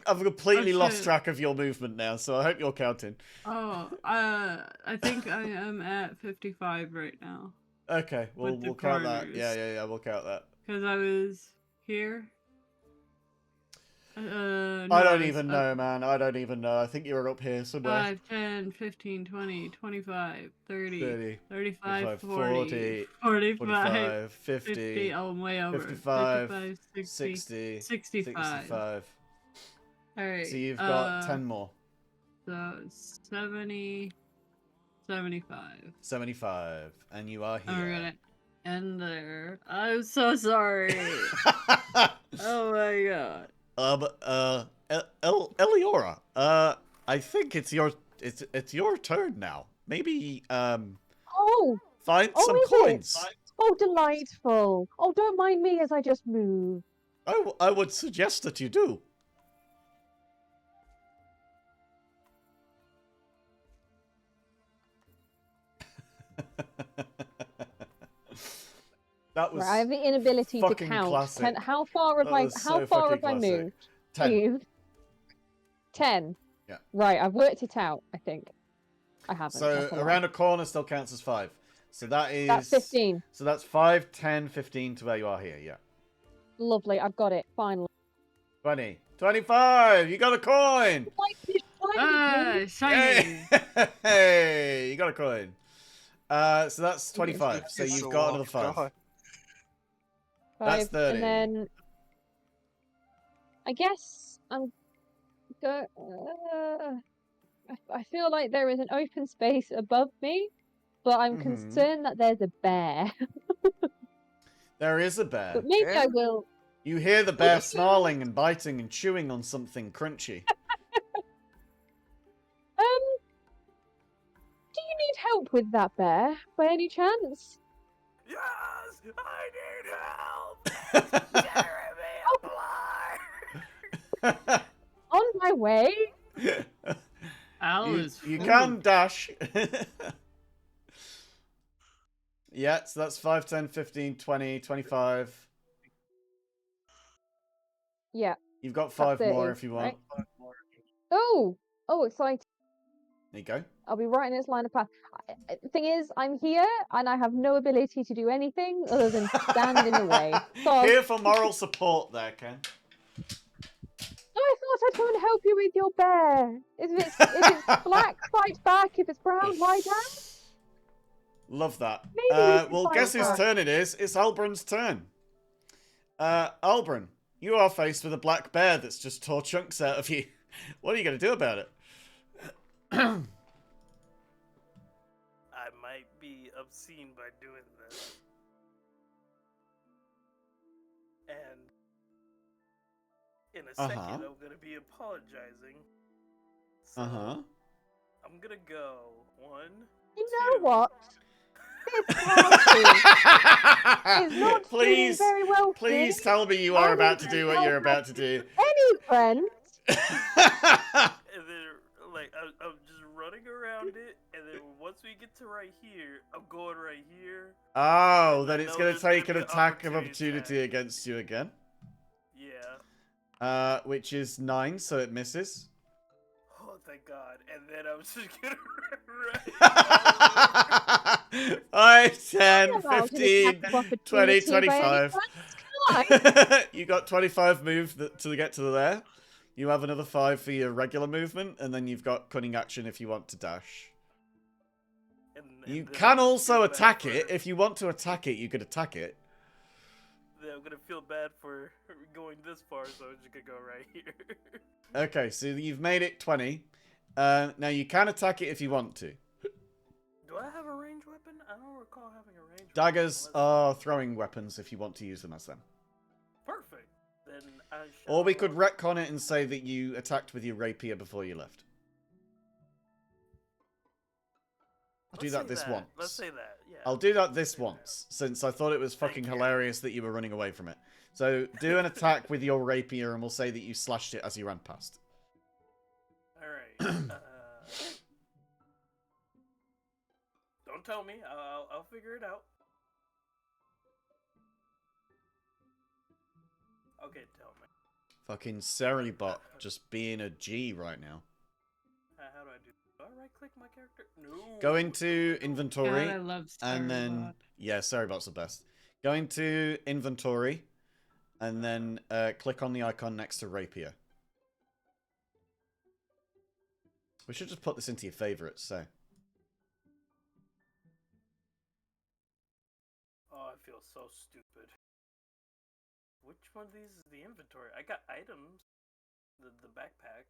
I've completely oh, lost shit. track of your movement now. So I hope you're counting. Oh, I think I am at 55 right now. Okay, we'll With the count that. corners. Yeah, we'll count that. Because I was here. I No, don't was even know, man. I don't even know. I think you were up here somewhere. 5, 10, 15, 20, 25, 30, 30, 35, 40, 45, 45, 50, 50. Oh, I'm way over. 55, 55, 60, 60, 65. 65. Alright. So you've got 10 more. So 70, 75. 75. And you are And we're here. gonna end there. I'm so sorry. Oh my god. Eliora, I think it's your turn now. Maybe, Oh, find oh, some is coins. it? Oh, delightful. Oh, don't mind me as I just move. I would suggest that you do. That was Right, I have the inability to fucking count. classic. How far have That I? was How so far fucking have I classic. moved? 10. Please. 10. Yeah. Right, I've worked it out. I think. I haven't. So That's a lie. around a corner still counts as 5. So that is... That's 15. So that's 5, 10, 15 to where you are here, yeah. Lovely, I've got it. Finally. 20. 25! You got a coin! Like this Ah, shiny. shiny. Hey! You got a coin. So that's 25. So It's you've a got lot, another 5. God. That's 30. And then I guess I'm go. I feel like there is an open space above me, but I'm concerned that there's a bear. There is a bear. But maybe I Yeah. will. You hear the bear snarling and biting and chewing on something crunchy. Do you need help with that bear by any chance? Yes, I need help. Jeremy, apply. On my way. Al is you full. can dash. Yeah, so that's 5, 10, 15, 20, 25. Yeah. You've got 5 30, more if you want. right? Oh, exciting. There you go. I'll be right in this line of path. The thing is, I'm here and I have no ability to do anything other than stand in the way. So Here for moral support there, Ken. I thought I'd come and help you with your bear. If it's black, fight back. If it's brown, lie down. Love that. Maybe we should Well, fight guess whose back. turn it is? It's Albrun's turn. Albrun, you are faced with a black bear that's just tore chunks out of you. What are you going to do about it? I might be obscene by doing this. And in a second, Uh-huh. I'm gonna be apologizing. So Uh-huh. I'm gonna go 1. You know 2. what? This party is not please, feeling very well. please tell me you are about to do what you're about to do. Any friends? And then, like, I'm just running around it, and then once we get to right here, I'm going right here. Oh, then it's know going to there's take an gonna be an attack of opportunity opportunity against you again. Yeah. Which is 9, so it misses. Oh, thank God. And then I'm just gonna run. 5, 10, Not allowed an 15, attack of 20, opportunity by any 25. chance, can I? You got 25 move to get to there. You have another 5 for your regular movement, and then you've got cunning action if you want to dash. And You then can I'm gonna also feel bad attack for- it. If you want to attack it, you could attack it. Then I'm gonna feel bad for going this far, so I'm just gonna go right here. Okay, so you've made it 20. Now you can attack it if you want to. Do I have a ranged weapon? I don't recall having a ranged Daggers weapon. are throwing weapons if you want to use them as them. Perfect. Then I shall... Or we could retcon it and say that you attacked with your rapier before you left. I'll do Let's that say this that. once. Let's say that, yeah. I'll do that this Say that. once, since I thought it was Thank fucking you. hilarious that you were running away from it. So do an attack with your rapier and we'll say that you slashed it as you ran past. Alright. Don't tell me. I'll figure it out. Okay, tell me. Fucking Seribot just being a G right now. How do I do? Do I right click my character? No. Go into inventory. God, I love And then, Starlord. yeah, Seribot's the best. Go into inventory, and then click on the icon next to rapier. We should just put this into your favorites, so. Oh, I feel so stupid. Which one of these is the inventory? I got items. The backpack.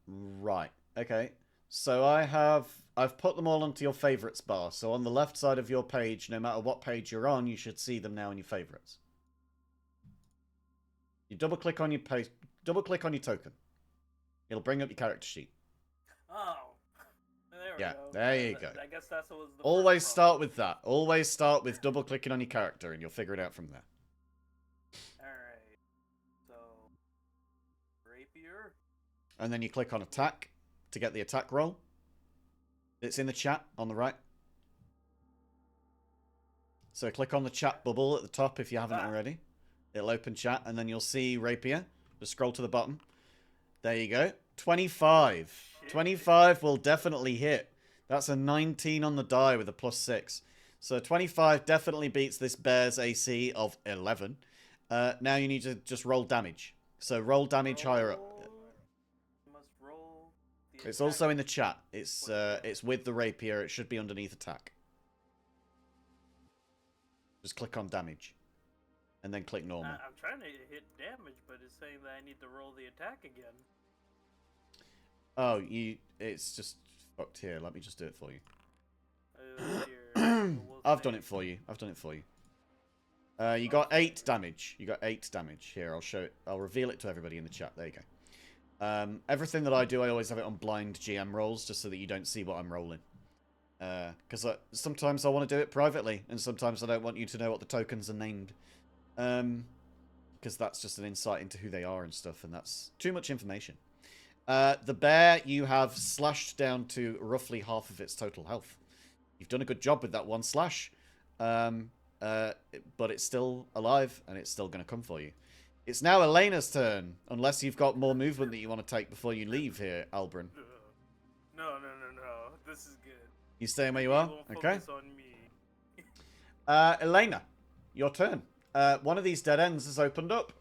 Right. Okay. So I have I've put them all onto your favorites bar. So on the left side of your page, no matter what page you're on, you should see them now in your favorites. You double click on your page, double click on your token. It'll bring up your character sheet. Oh, there we Yeah, go. there you go. I guess that's what was the Always first start problem. with that. Always start with double clicking on your character, and you'll figure it out from there. Alright. So, rapier. And then you click on attack to get the attack roll. It's in the chat on the right. So click on the chat bubble at the top if you haven't already. It'll open chat, and then you'll see rapier. Just scroll to the bottom. There you go. 25. 25 will definitely hit. That's a 19 on the die with a +6. So 25 definitely beats this bear's AC of 11. Now you need to just roll damage. So roll damage higher up. Must roll the It's attack. also in the chat. It's with the rapier. It should be underneath attack. Just click on damage. And then click normal. I'm trying to hit damage, but it's saying that I need to roll the attack again. Oh, it's just fucked here. Let me just do it for you. Here, we'll I've see. done it for you. I've done it for you. You got 8 damage. You got 8 damage. Here, I'll show it. I'll reveal it to everybody in the chat. There you go. Everything that I do, I always have it on blind GM rolls, just so that you don't see what I'm rolling. Because sometimes I want to do it privately, and sometimes I don't want you to know what the tokens are named. Because that's just an insight into who they are and stuff, and that's too much information. The bear, you have slashed down to roughly half of its total health. You've done a good job with that one slash. But it's still alive, and it's still going to come for you. It's now Elena's turn, unless you've got more movement that you want to take before you leave here, Albrin. No. This is good. You staying where you are? Won't Okay. focus on me. Elena, your turn. One of these dead ends has opened up.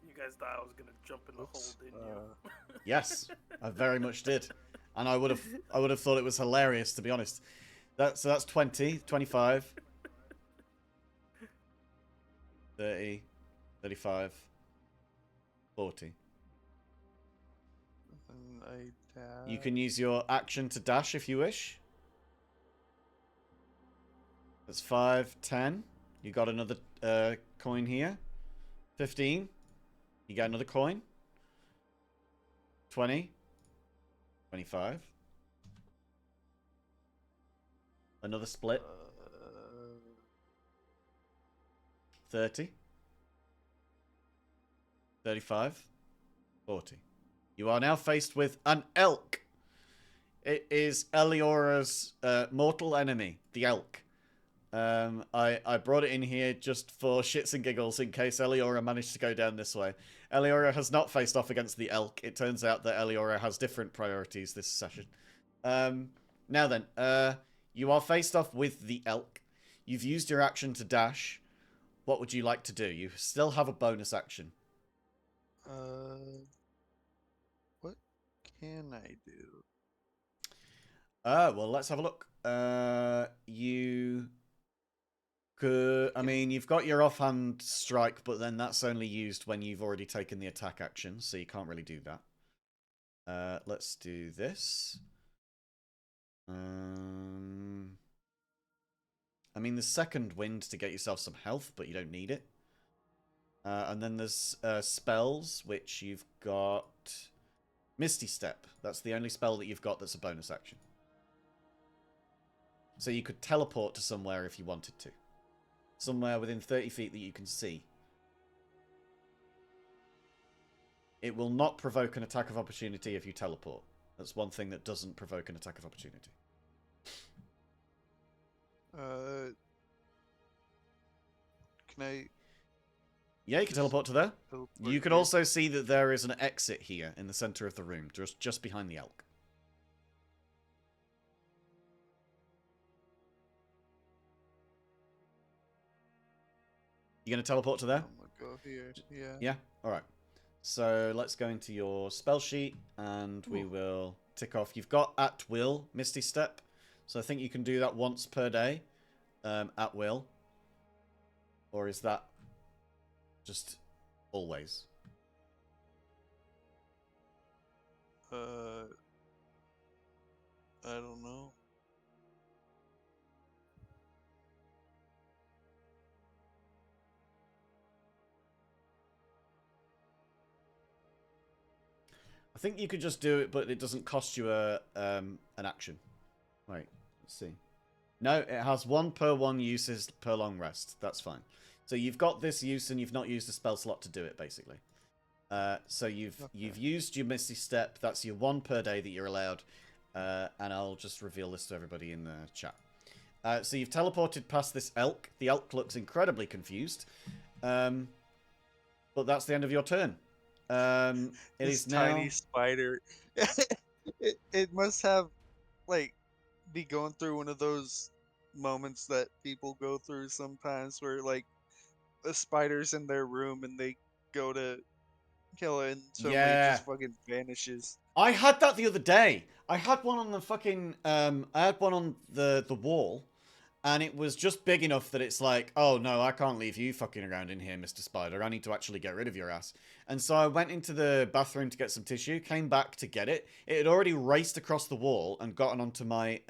You guys thought I was gonna jump in the hole, didn't you? Yes, I very much did. And I would have thought it was hilarious, to be honest. So that's 20, 25, 30, 35, 40. And I dash. You can use your action to dash if you wish. That's 5, 10. You got another coin here. 15. You got another coin. 20. 25. Another split. 30. 35. 40. You are now faced with an elk. It is Eliora's mortal enemy, the elk. I brought it in here just for shits and giggles in case Eliora managed to go down this way. Eliora has not faced off against the elk. It turns out that Eliora has different priorities this session. Now then, you are faced off with the elk. You've used your action to dash. What would you like to do? You still have a bonus action. What can I do? Well, let's have a look. You could... I mean, you've got your offhand strike, but then that's only used when you've already taken the attack action, so you can't really do that. Let's do this. I mean, there's second wind to get yourself some health, but you don't need it. And then there's spells, which you've got... Misty Step. That's the only spell that you've got that's a bonus action. So you could teleport to somewhere if you wanted to. Somewhere within 30 feet that you can see. It will not provoke an attack of opportunity if you teleport. That's one thing that doesn't provoke an attack of opportunity. Can I Yeah, you can teleport to there. teleport You can here? also see that there is an exit here in the center of the room, just behind the elk. You gonna teleport to there? I'm gonna go here. Yeah. Yeah? Alright. So let's go into your spell sheet and we will tick off. You've got at will Misty Step. So I think you can do that once per day. At will. Or is that just always? I don't know. I think you could just do it, but it doesn't cost you an action. Wait, let's see. No, it has 1 per 1 uses per long rest. That's fine. So you've got this use and you've not used a spell slot to do it, basically. So you've used your Misty Step. That's your 1 per day that you're allowed. And I'll just reveal this to everybody in the chat. So you've teleported past this elk. The elk looks incredibly confused. But that's the end of your turn. It This is now... tiny spider. It must have, like, be going through one of those moments that people go through sometimes where, like, the spider's in their room and they go to kill it and suddenly it just fucking vanishes. I had that the other day. I had one on the fucking... I had one on the wall. And it was just big enough that it's like, oh no, I can't leave you fucking around in here, Mr. Spider. I need to actually get rid of your ass. And so I went into the bathroom to get some tissue, came back to get it. It had already raced across the wall and gotten onto my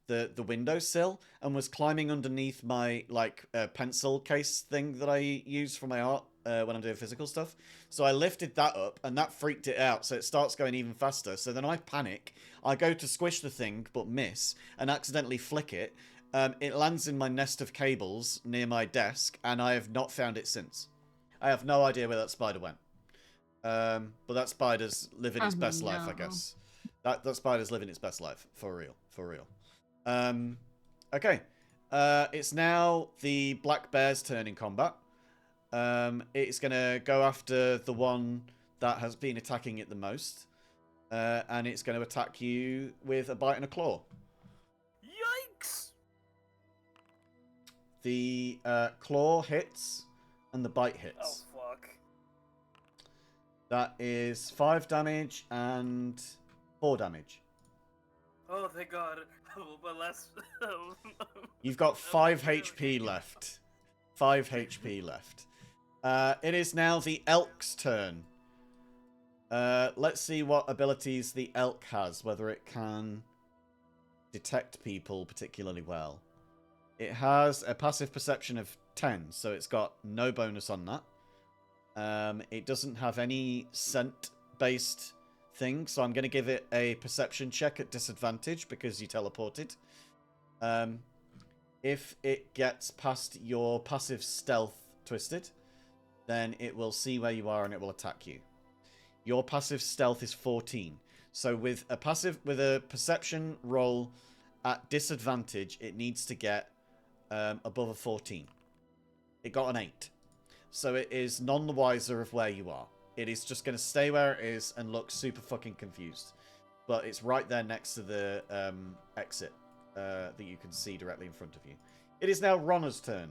the windowsill and was climbing underneath my like pencil case thing that I use for my art when I'm doing physical stuff. So I lifted that up and that freaked it out. So it starts going even faster. So then I panic. I go to squish the thing but miss and accidentally flick it. It lands in my nest of cables near my desk, and I have not found it since. I have no idea where that spider went. But that spider's living its best life, I guess. That spider's living its best life. For real. For real. Okay. It's now the black bear's turn in combat. It's going to go after the one that has been attacking it the most. And it's going to attack you with a bite and a claw. Yikes! The claw hits and the bite hits. Oh, fuck. That is 5 damage and 4 damage. Oh, thank God. But less... You've got 5 HP left. 5 HP left. It is now the elk's turn. Let's see what abilities the elk has, whether it can detect people particularly well. It has a passive perception of 10, so it's got no bonus on that. It doesn't have any scent-based thing, so I'm going to give it a perception check at disadvantage because you teleported. If it gets past your passive stealth twisted, then it will see where you are and it will attack you. Your passive stealth is 14. So with a perception roll at disadvantage, it needs to get above a 14. It got an 8. So it is none the wiser of where you are. It is just going to stay where it is and look super fucking confused. But it's right there next to the exit that you can see directly in front of you. It is now Ronna's turn.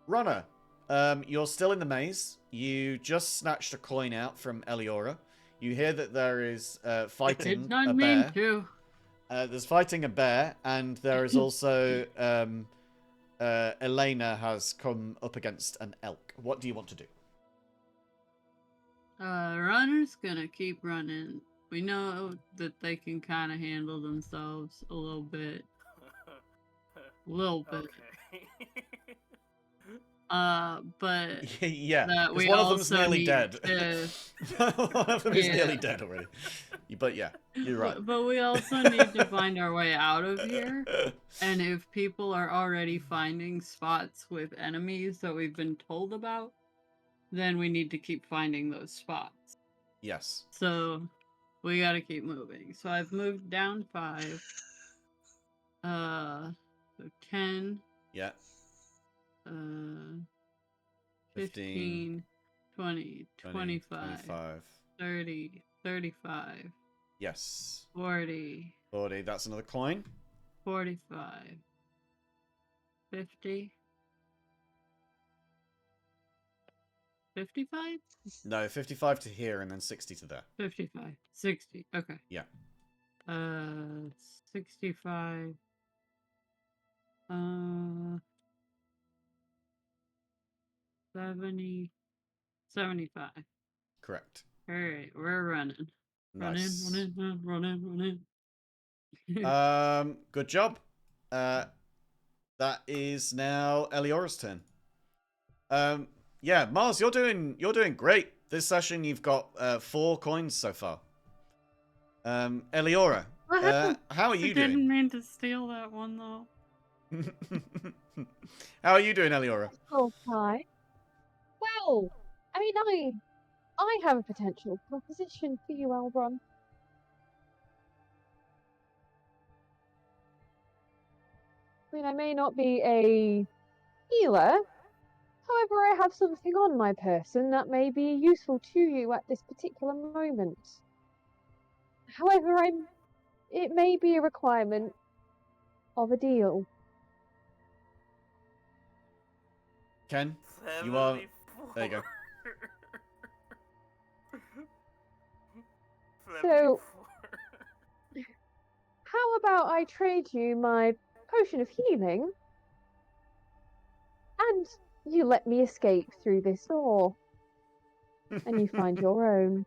Ronna, you're still in the maze. You just snatched a coin out from Eliora. You hear that there is fighting Did not a mean bear. to. There's fighting a bear, and there is also Elena has come up against an elk. What do you want to do? Runner's gonna keep running. We know that they can kind of handle themselves a little bit. Okay. But Yeah, that because we one of them's also nearly need dead. to- One of them is Yeah. nearly dead already. But yeah, you're right. But we also need to find our way out of here. And if people are already finding spots with enemies that we've been told about, then we need to keep finding those spots. Yes. So we gotta keep moving. So I've moved down 5. So 10. Yeah. 15, 20, 25, 25. 30, 35, Yes. 40, 40. That's another coin. 45, 50, 55? No, 55 to here and then 60 to there. 55, 60, okay. Yeah. 65, 70, 75. Correct. Alright, we're running. Nice. Run in. Good job. That is now Eliora's turn. Yeah, Mars, you're doing great. This session you've got 4 coins so far. Eliora, how are you I didn't doing? mean to steal that one though. How are you doing, Eliora? Oh, hi. Well, I mean, I have a potential proposition for you, Elbron. I mean, I may not be a healer, however, I have something on my person that may be useful to you at this particular moment. However, it may be a requirement of a deal. Ken, you are... 74. There you go. So, how about I trade you my potion of healing, and you let me escape through this door, and you find your own.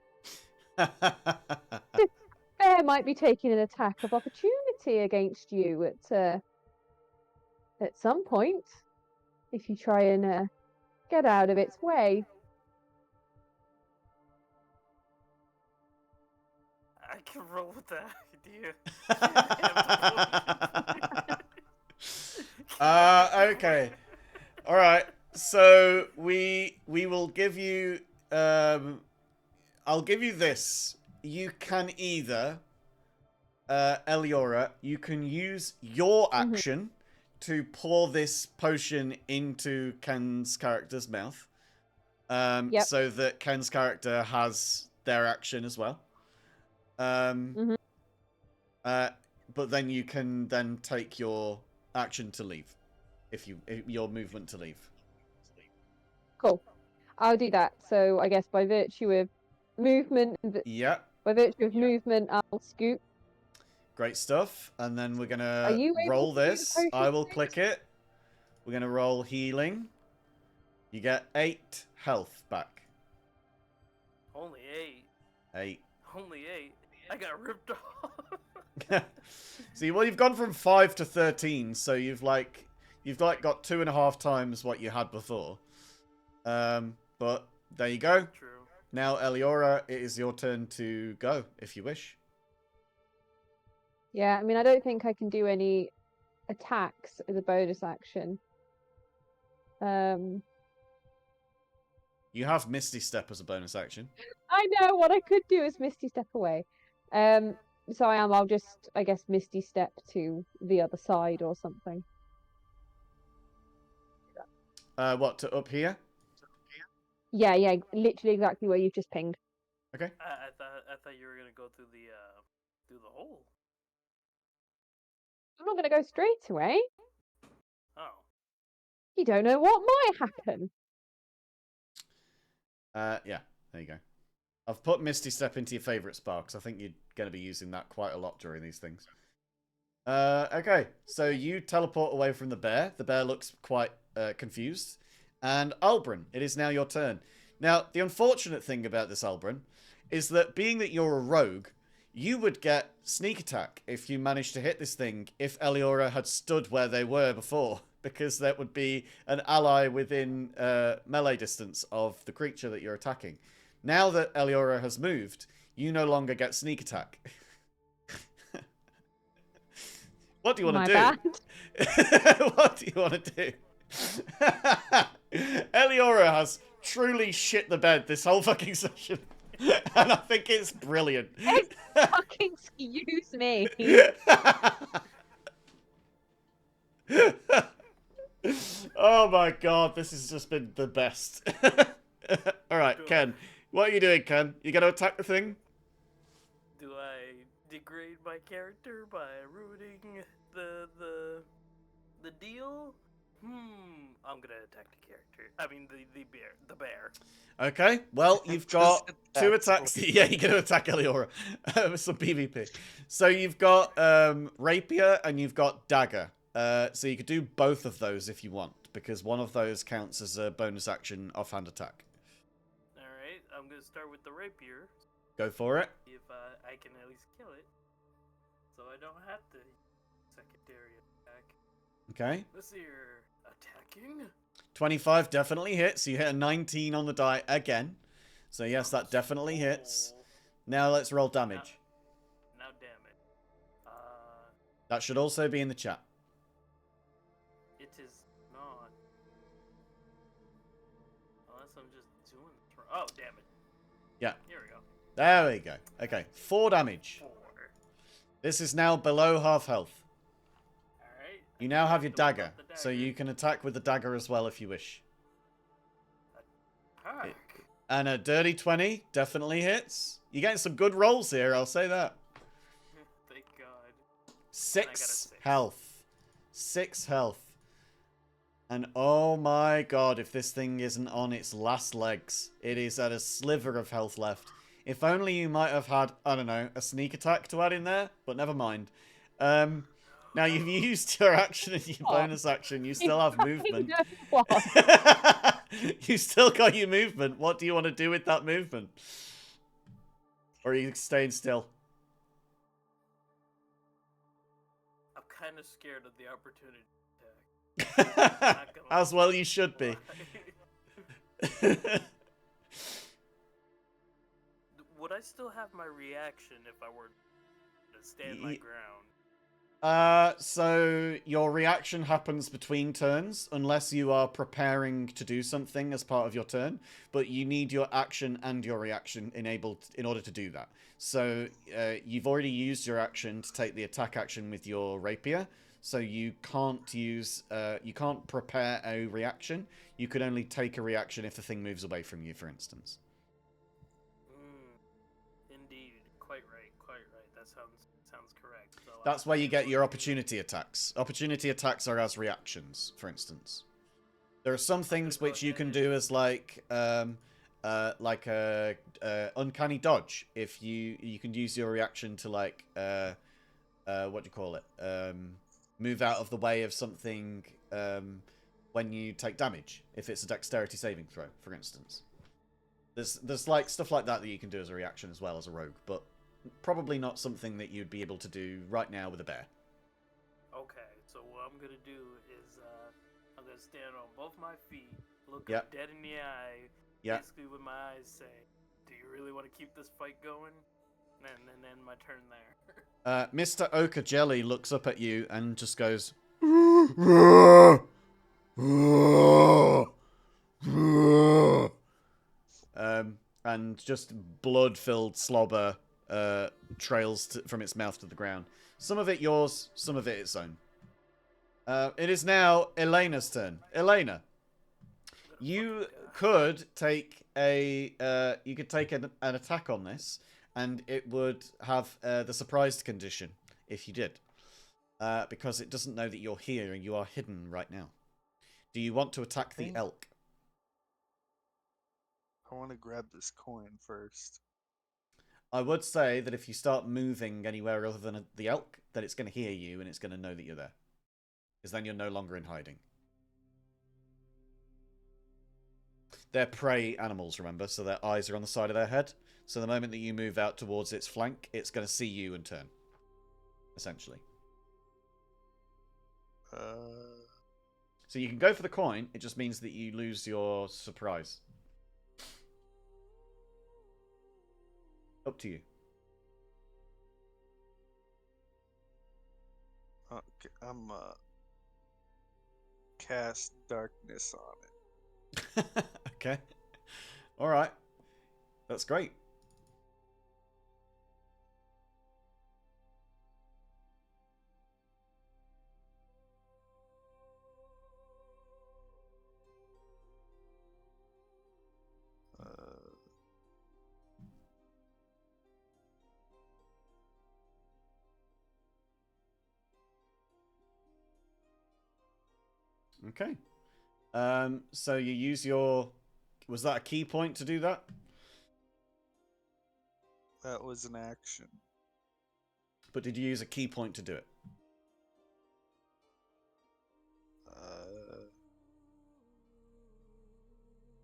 Bear might be taking an attack of opportunity against you at some point, if you try and get out of its way. I can roll with that idea. Okay. All right. So we will give you I'll give you this. You can either Eliora, you can use your action to pour this potion into Ken's character's mouth. Yep. So that Ken's character has their action as well. But then you can then take your action to leave. If your movement to leave. Cool. I'll do that. So I guess by virtue of movement, Yeah. by virtue of movement, I'll scoop. Great stuff. And then we're Are gonna you able roll to do the this. potion I will things? click it. We're gonna roll healing. You get 8 health back. Only 8. 8. Only 8. I got ripped off. See, well, you've gone from 5 to 13, so you've got 2.5 times what you had before. But there you go. True. Now, Eliora, it is your turn to go, if you wish. Yeah, I mean, I don't think I can do any attacks as a bonus action. You have Misty Step as a bonus action. I know what I could do is Misty Step away. So I'll just, I guess, Misty Step to the other side or something. What, to up here? Yeah, literally exactly where you've just pinged. Okay. I thought you were gonna go through the hole. I'm not going to go straight away. Oh. You don't know what might happen. Yeah, there you go. I've put Misty Step into your favourite spell, because I think you're going to be using that quite a lot during these things. Okay, so you teleport away from the bear. The bear looks quite confused. And Albrin, it is now your turn. Now, the unfortunate thing about this, Albrin, is that being that you're a rogue, you would get sneak attack if you managed to hit this thing if Eliora had stood where they were before, because that would be an ally within melee distance of the creature that you're attacking. Now that Eliora has moved, you no longer get sneak attack. What do you want to do? What do you want to do? Eliora has truly shit the bed this whole fucking session. And I think it's brilliant. Fucking excuse me. Oh my god, this has just been the best. Alright, Ken. What are you doing, Ken? You gonna attack the thing? Do I degrade my character by ruining the deal? I'm gonna attack the character. I mean the bear. Okay, well, you've got Just 2 attack attacks. Yeah, you're going to attack Eliora with some PvP. So you've got Rapier and you've got Dagger. So you could do both of those if you want, because one of those counts as a bonus action offhand attack. Alright, I'm gonna start with the rapier. Go for it. If I can at least kill it, so I don't have to secondary attack. Okay. Let's see here. Attacking? 25 definitely hits. You hit a 19 on the die again. So yes, that definitely hits. Now let's roll damage. Now damage. That should also be in the chat. It is not. Unless I'm just doing it. Oh, damn it. Yeah. Here we go. There we go. Okay, 4 damage. 4. This is now below half health. Alright. You now have your dagger, so you can attack with the dagger as well if you wish. Attack. And a dirty 20 definitely hits. You're getting some good rolls here, I'll say that. Thank God. 6 health. 6 health. And oh my god, if this thing isn't on its last legs. It is at a sliver of health left. If only you might have had, I don't know, a sneak attack to add in there, but never mind. Now you've used your action and your bonus action. You still have movement. You still got your movement. What do you want to do with that movement? Or are you staying still? I'm kind of scared of the opportunity attack. As well you should be. Would I still have my reaction if I were to stand my ground? So your reaction happens between turns, unless you are preparing to do something as part of your turn. But you need your action and your reaction enabled in order to do that. So you've already used your action to take the attack action with your rapier. So you can't use, you can't prepare a reaction. You could only take a reaction if the thing moves away from you, for instance. Indeed, quite right, quite right. That sounds correct. So, that's where you get your opportunity attacks. Opportunity attacks are as reactions, for instance. There are some things which you can do as like a uncanny dodge. If you can use your reaction to like what do you call it? Move out of the way of something when you take damage. If it's a dexterity saving throw, for instance. There's like stuff like that you can do as a reaction as well as a rogue, but probably not something that you'd be able to do right now with a bear. Okay, so what I'm gonna do is I'm gonna stand on both my feet, look up dead in the eye, basically with my eyes saying, "Do you really want to keep this fight going?" And then end my turn there. Mr. Ochre Jelly looks up at you and just goes, and just blood-filled slobber trails from its mouth to the ground. Some of it yours, some of it its own. It is now Elena's turn. Elena, you could take an attack on this, and it would have the surprised condition if you did, because it doesn't know that you're here and you are hidden right now. Do you want to attack the elk? I want to grab this coin first. I would say that if you start moving anywhere other than the elk, then it's going to hear you and it's going to know that you're there. Because then you're no longer in hiding. They're prey animals, remember, so their eyes are on the side of their head. So the moment that you move out towards its flank, it's going to see you and turn. Essentially. So you can go for the coin, it just means that you lose your surprise. Up to you. Okay, I'm cast darkness on it. Okay. Alright. That's great. Okay. So you use your... Was that a key point to do that? That was an action. But did you use a key point to do it?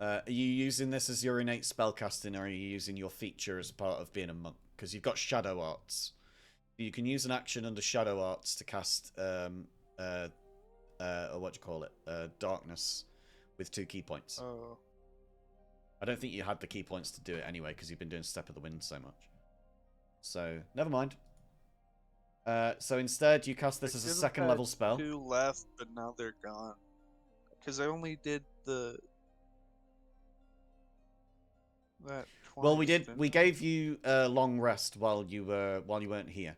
Are you using this as your innate spellcasting, or are you using your feature as part of being a monk? Because you've got Shadow Arts. You can use an action under Shadow Arts to cast, or what do you call it? Darkness with 2 key points. Oh. I don't think you had the key points to do it anyway, because you've been doing Step of the Wind so much. So, never mind. So instead, you cast this as a 2nd level spell. 2 left, but now they're gone. Because I only did that twice. Well, we did. didn't We I? gave you a long rest while you weren't here.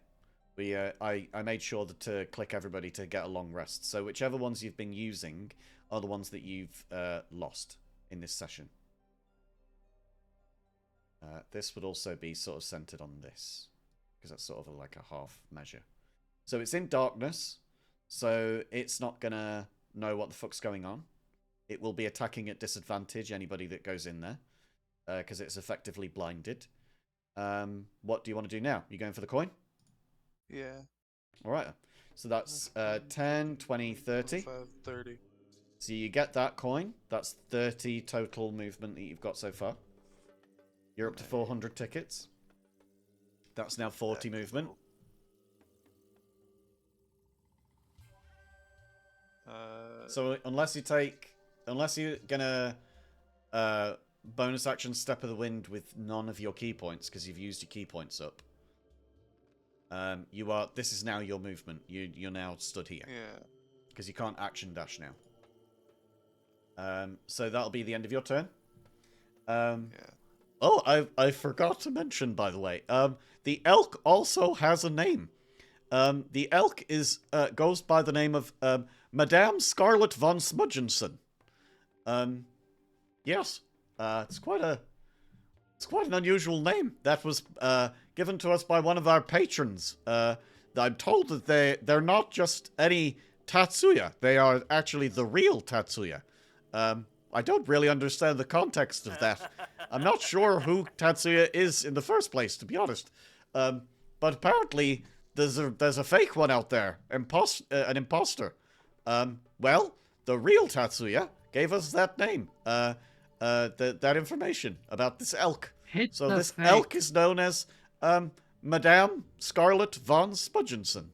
I made sure to click everybody to get a long rest. So whichever ones you've been using are the ones that you've lost in this session. This would also be sort of centered on this, because that's sort of like a half measure. So it's in darkness, so it's not gonna know what the fuck's going on. It will be attacking at disadvantage anybody that goes in there, because it's effectively blinded. What do you want to do now? You going for the coin? Yeah. All right. So that's 10, 20, 30. 25, 30. So you get that coin. That's 30 total movement that you've got so far. You're up to 400 tickets. That's now 40 movement. So unless you're gonna bonus action Step of the Wind with none of your key points because you've used your key points up. This is now your movement. You're now stood here. Yeah. Because you can't action dash now. So that'll be the end of your turn. Yeah. Oh, I forgot to mention, by the way. The elk also has a name. The elk goes by the name of Madame Scarlet von Smudgenson. Yes, it's quite an unusual name that was given to us by one of our patrons. I'm told that they're not just any Tatsuya; they are actually the real Tatsuya. I don't really understand the context of that. I'm not sure who Tatsuya is in the first place, to be honest. But apparently there's a fake one out there, an imposter. Well, the real Tatsuya gave us that name, that information about this elk. So this elk is known as Madame Scarlet von Smudgenson.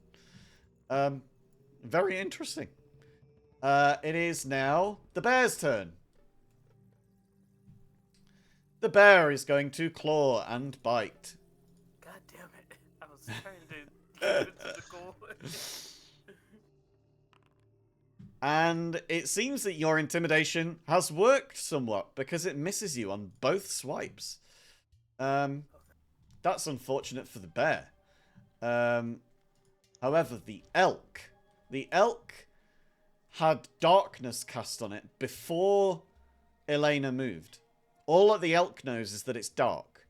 Very interesting. It is now the bear's turn. The bear is going to claw and bite. God damn it. I was trying to get it to the goal. And it seems that your intimidation has worked somewhat because it misses you on both swipes. That's unfortunate for the bear. However, the elk had darkness cast on it before Elena moved. All that the elk knows is that it's dark.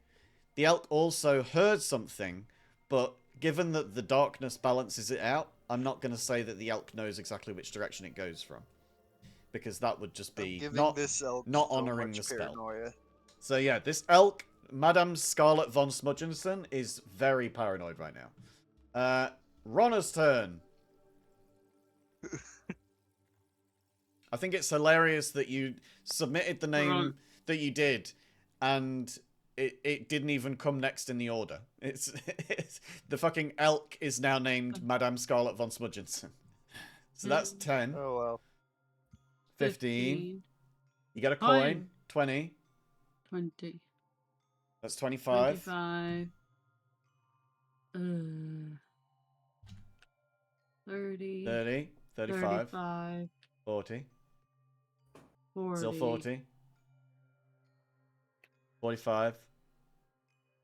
The elk also heard something, but given that the darkness balances it out, I'm not going to say that the elk knows exactly which direction it goes from. Because that would just be not honouring the spell. Paranoia. So yeah, this elk, Madame Scarlet von Smudgenson, is very paranoid right now. Ronna's turn. I think it's hilarious that you submitted the name that you did, and it didn't even come next in the order. It's the fucking elk is now named Madame Scarlet von Smudgenson. So that's 10. Oh well. 15. You get a coin. 20. 20. That's 25. 25. 30. 30. 35. 35. 40. 40. Still 40. 45.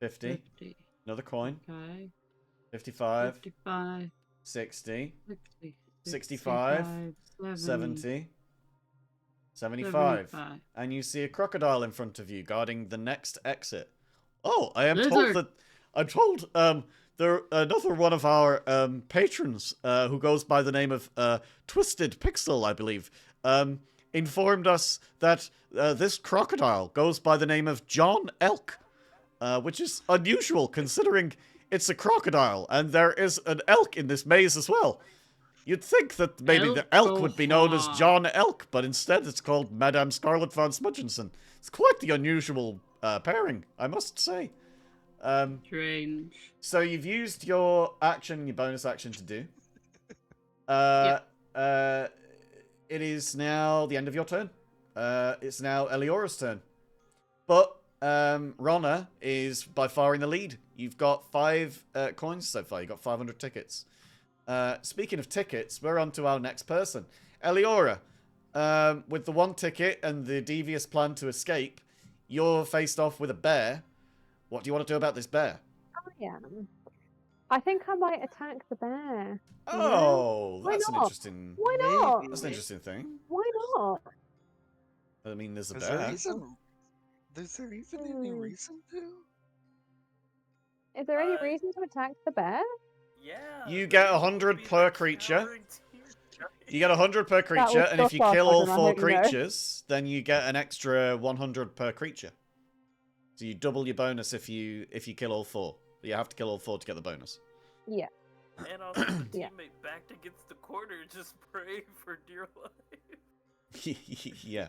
50. 50. Another coin. Okay. 55. 55. 60. 60. 65. 70. 75. And you see a crocodile in front of you guarding the next exit. Oh, I am told that... I'm told another one of our patrons, who goes by the name of Twisted Pixel, I believe, informed us that this crocodile goes by the name of John Elk, which is unusual considering it's a crocodile and there is an elk in this maze as well. You'd think that maybe the elk would be known as Elkofa. John Elk, but instead it's called Madame Scarlet von Smudgenson. It's quite the unusual pairing, I must say. Strange. So you've used your action, your bonus action to do. It is now the end of your turn. It's now Eliora's turn. But Ronna is by far in the lead. You've got 5 coins so far. You've got 500 tickets. Speaking of tickets, we're on to our next person. Eliora, with the 1 ticket and the devious plan to escape, you're faced off with a bear. What do you want to do about this bear? I am. I think I might attack the bear. Oh, Why that's an not? interesting... Why not? Maybe. That's an interesting thing. Why not? I mean, there's a Is there bear. reason? Is there even any reason to? Is there any Uh, reason to attack the bear? Yeah. You the get reason 100 would be per they're creature. cowering to you. You get 100 per creature, was and if you so kill far, all Gordon, I 4 hope you know. creatures, then you get an extra 100 per creature. So you double your bonus if you kill all 4. You have to kill all 4 to get the bonus. Yeah. And also the Yeah. teammate backed against the corner, just pray for dear life. Yeah.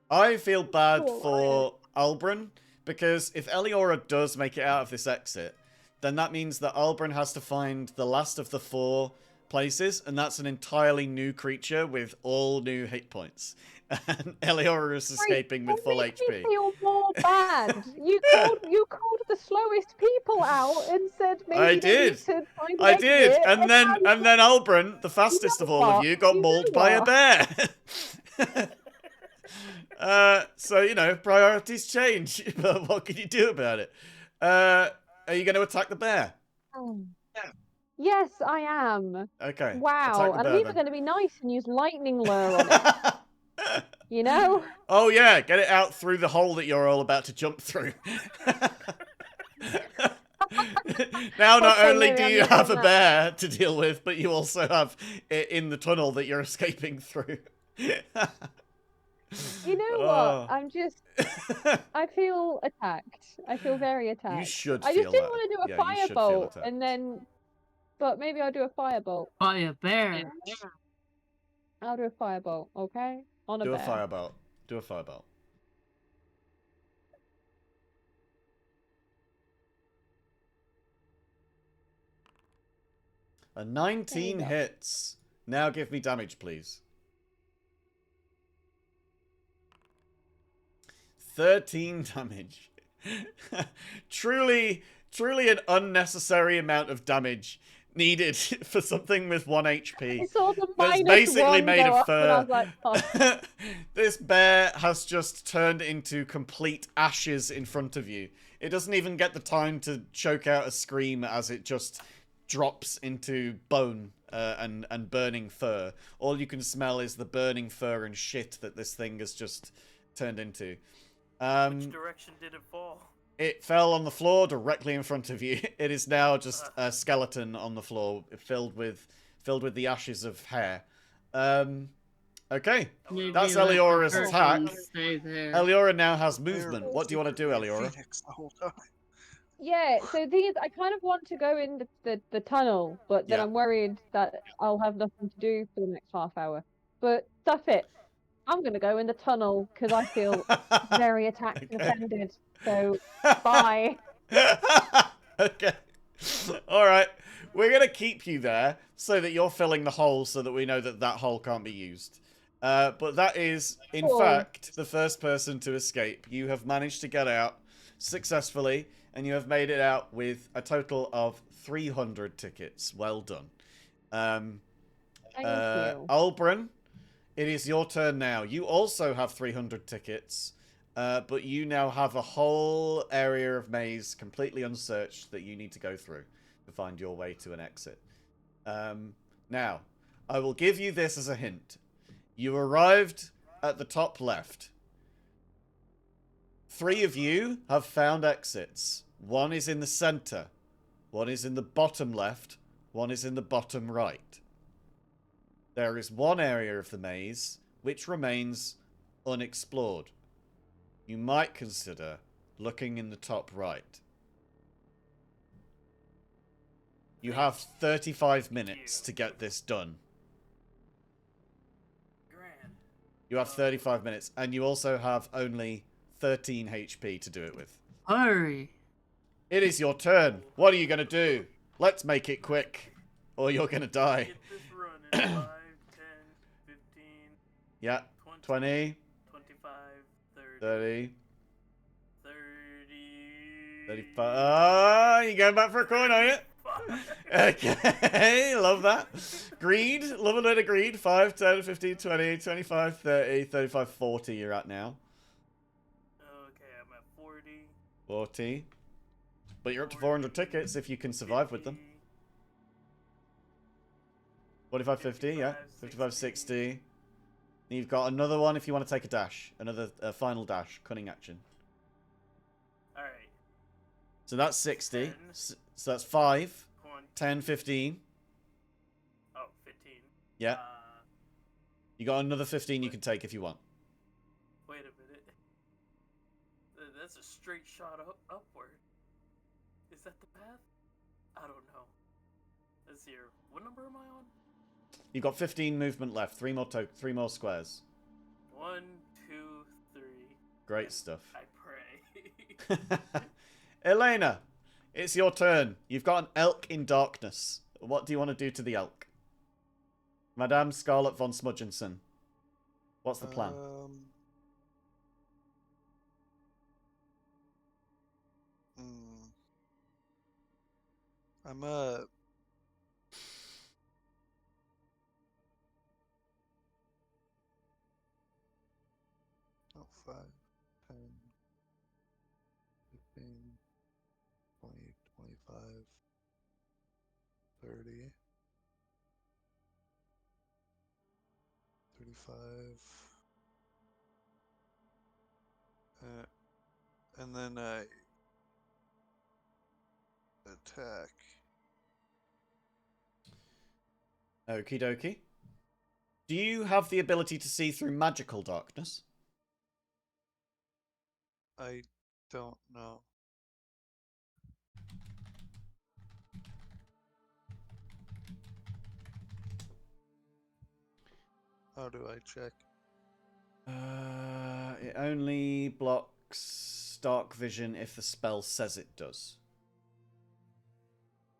I feel bad Cool, for Albrun, because if Eliora does make it out of this exit, then that means that Albrun has to find the last of the 4 places, and that's an entirely new creature with all new hit points. And Eliora is escaping with full Make me HP. feel more bad. You called the slowest people out and said maybe I they need did. to find an I did, exit, and then now Albrun, the fastest of all of what? you, got You know mauled by a what? bear. So you know, priorities change. But what can you do about it? Are you going to attack the bear? Oh. Yes, I am. Okay. Wow, attack the and I'm bear, even going to be nice and use lightning lure on it. You know? Oh yeah, get it out through the hole that you're all about to jump through. Now, not Okay, only maybe do I'm you using have a that. bear to deal with, but you also have it in the tunnel that you're escaping through. You know Oh. what? I feel attacked. I feel very attacked. You should I feel just didn't that. want to do a Yeah, you should feel firebolt attacked. and then, but maybe I'll do a firebolt. By a bear. I'll do a firebolt, okay? On a Do a bear. firebolt. Do a firebolt. A 19 go. hits. Now give me damage, please. 13 damage. Truly an unnecessary amount of damage needed for something with 1 HP. I saw the That's minus basically 1 made go of up and I was like, oh. This bear has just turned into complete ashes in front of you. It doesn't even get the time to choke out a scream as it just drops into bone and burning fur. All you can smell is the burning fur and shit that this thing has just turned into. Which direction did it fall? It fell on the floor directly in front of you. It is now just a skeleton on the floor, filled with the ashes of hair. Okay, Maybe that's let the Eliora's person attack. Stay there. Eliora now has movement. What do you want to do, Eliora? Phoenix the whole time. Yeah, so I kind of want to go in the tunnel, but then Yeah. I'm worried that I'll have nothing to do for the next half hour. But stuff it. I'm going to go in the tunnel because I feel very attacked and Okay. offended. So, bye. Okay. All right. We're going to keep you there so that you're filling the hole so that we know that that hole can't be used. But that is, in Cool. fact, the first person to escape. You have managed to get out successfully, and you have made it out with a total of 300 tickets. Well done. Thank you. Albrun, it is your turn now. You also have 300 tickets, but you now have a whole area of maze completely unsearched that you need to go through to find your way to an exit. Now, I will give you this as a hint. You arrived at the top left. 3 of you have found exits. 1 is in the center. 1 is in the bottom left. 1 is in the bottom right. There is 1 area of the maze which remains unexplored. You might consider looking in the top right. You have 35 minutes to get this done You have 35 minutes, and you also have only 13 HP to do it with. Hurry. It is your turn. What are you going to do? Let's make it quick, or you're going to die. Get this running. 5, 10, 15, Yeah, 20, 25, 30, 30, 30, 35. Ah, you going back for a coin, are you? Okay, love that. Greed, love a bit of greed. 5, 10, 15, 20, 25, 30, 35, 40 you're at now. Okay, I'm at 40. 40. But you're up to 400 tickets if you can survive with them. 45, 50, yeah. 55, 60. You've got another one if you want to take a dash. Another final dash. Cunning action. Alright. So that's 60. 10. So that's 5, 20. 10, 15. Oh, 15. Yeah. You got another 15 you can take if you want. Wait a minute. That's a straight shot upward. Is that the path? I don't know. Let's see here. What number am I on? You've got 15 movement left. Three more squares. 1, 2, 3. Great stuff. I pray. Elena, it's your turn. You've got an elk in darkness. What do you want to do to the elk? Madame Scarlet von Smudgenson. What's the plan? I'm Oh, 5, 10, 15, 20, 25, 30, 35, and then I attack. Okie dokie. Do you have the ability to see through magical darkness? I don't know. How do I check? It only blocks dark vision if the spell says it does.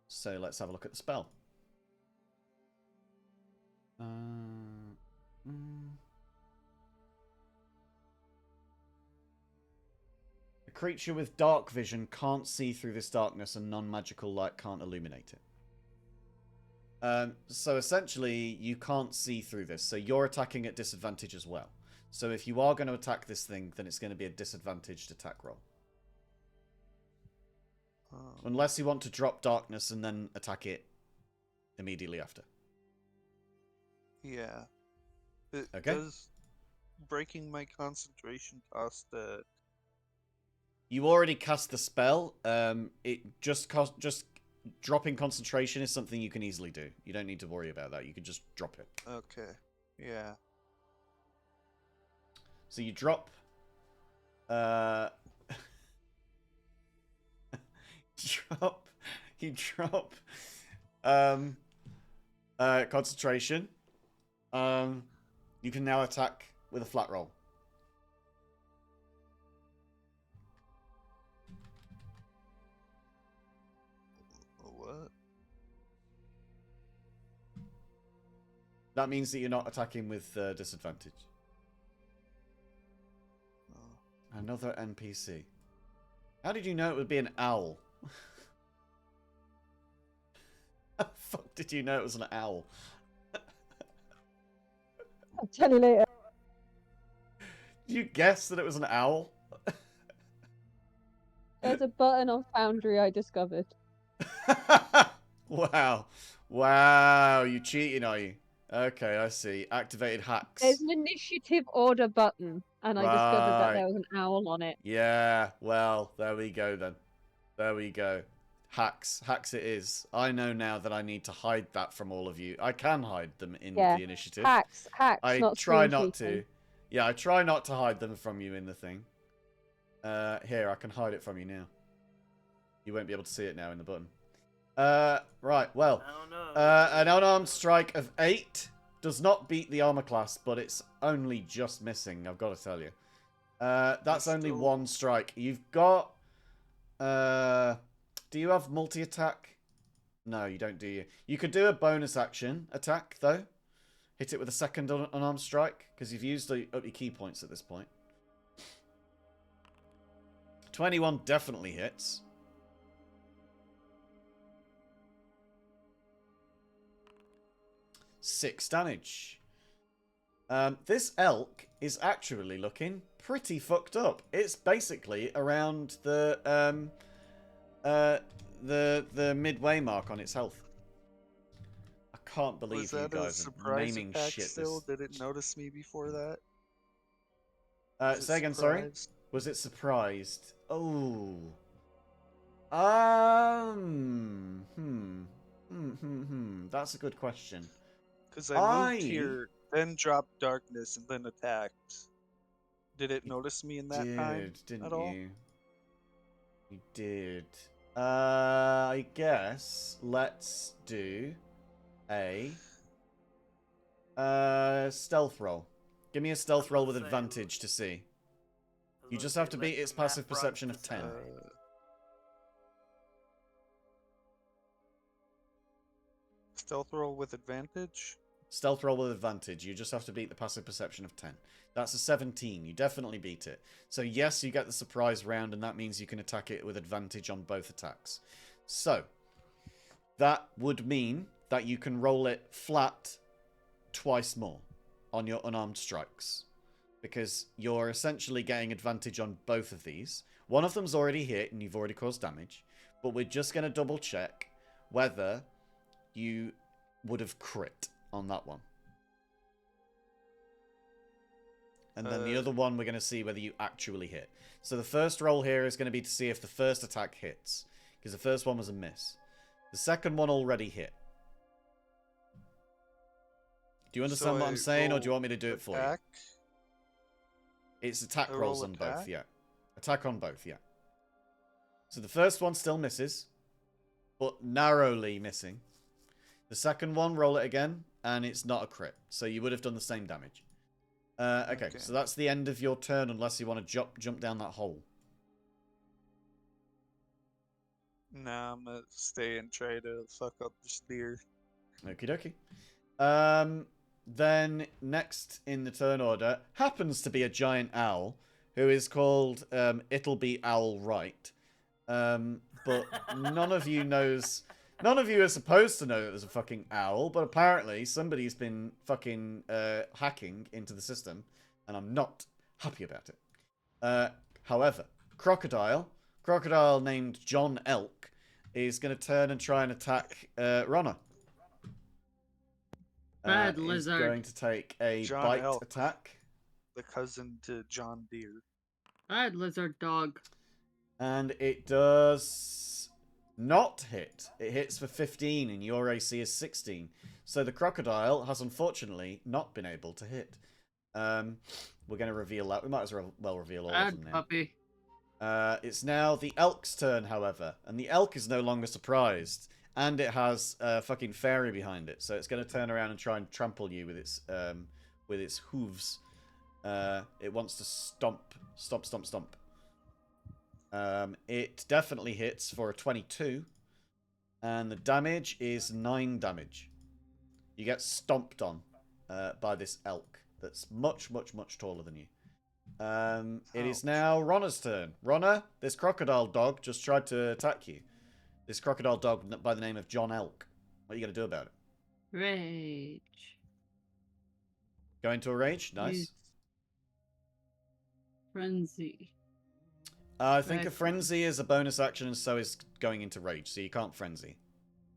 So let's have a look at the spell. A creature with dark vision can't see through this darkness and non-magical light can't illuminate it. So essentially, you can't see through this, so you're attacking at disadvantage as well. So if you are going to attack this thing, then it's going to be a disadvantaged attack roll. Unless you want to drop darkness and then attack it immediately after. Yeah. Okay. Does breaking my concentration cost You already cast the spell. It just dropping concentration is something you can easily do. You don't need to worry about that. You can just drop it. Okay. Yeah. So you drop you drop concentration. You can now attack with a flat roll. What? That means that you're not attacking with disadvantage. Oh. Another NPC. How did you know it would be an owl? How the fuck did you know it was an owl? I'll tell you later. Did you guess that it was an owl? There's a button on Foundry I discovered. Wow. Wow, you cheating, are you? Okay, I see. Activated hacks. There's an initiative order button, and I discovered that there was an owl on it. Yeah, well, there we go then. There we go. Hacks. Hacks it is. I know now that I need to hide that from all of you. I can hide them in the initiative. Hacks, I not try screen not cheating. to. Yeah, I try not to hide them from you in the thing. Here, I can hide it from you now. You won't be able to see it now in the button. Right, well. I don't know. An unarmed strike of 8 does not beat the armor class, but it's only just missing, I've got to tell you. That's only still- one strike. You've got... do you have multi-attack? No, you don't, do you? You could do a bonus action attack, though. Hit it with a second unarmed strike, because you've used up your key points at this point. 21 definitely hits. Six damage. This elk is actually looking pretty fucked up. It's basically around the midway mark on its health. I can't believe Was you that a guys are surprise naming attack shit. still? Did it notice me before that? Was it Say again, sorry. surprised? Was it surprised? Oh. That's a good question. Because I moved here, then dropped darkness, and then attacked. Did it notice me in that time Didn't at all? you? You did. I guess let's do a stealth roll. Give me a stealth roll with advantage to see. You just have to beat its passive perception of 10. Stealth roll with advantage? Stealth roll with advantage. You just have to beat the passive perception of 10. That's a 17. You definitely beat it. So yes, you get the surprise round, and that means you can attack it with advantage on both attacks. So, that would mean that you can roll it flat twice more on your unarmed strikes. Because you're essentially getting advantage on both of these. One of them's already hit, and you've already caused damage. But we're just going to double check whether you would have crit on that one. And then the other one, we're going to see whether you actually hit. So the first roll here is going to be to see if the first attack hits. Because the first one was a miss. The second one already hit. Do you understand what I'm saying, or do you want me to do it for you? It's attack rolls on both, yeah. Attack on both, yeah. So the first one still misses, but narrowly missing. The second one, roll it again, and it's not a crit. So you would have done the same damage. Okay, so that's the end of your turn, unless you want to jump down that hole. Nah, I'm gonna stay and try to fuck up this deer. Okie dokie. Then next in the turn order happens to be a giant owl, who is called It'll Be Owl Right. But none of you knows... None of you are supposed to know that there's a fucking owl, but apparently somebody's been fucking hacking into the system, and I'm not happy about it. However, Crocodile named John Elk, is going to turn and try and attack Ronna. Bad lizard. He's going to take a John bite Elk. attack. The cousin to John Deere. Bad lizard dog. And it does not hit. It hits for 15 and your AC is 16. So the crocodile has unfortunately not been able to hit. We're going to reveal that. We might as well reveal all of them now. Puppy. It's now the elk's turn, however. And the elk is no longer surprised. And it has a fucking fairy behind it. So it's going to turn around and try and trample you with its hooves. It wants to stomp. It definitely hits for a 22. And the damage is 9 damage. You get stomped on by this elk that's much, much, much taller than you. It is now Ronna's turn. Ronna, this crocodile dog just tried to attack you. This crocodile dog by the name of John Elk. What are you going to do about it? Rage. Go into a rage? Nice. Use Frenzy. I think a frenzy is a bonus action, and so is going into rage, so you can't frenzy.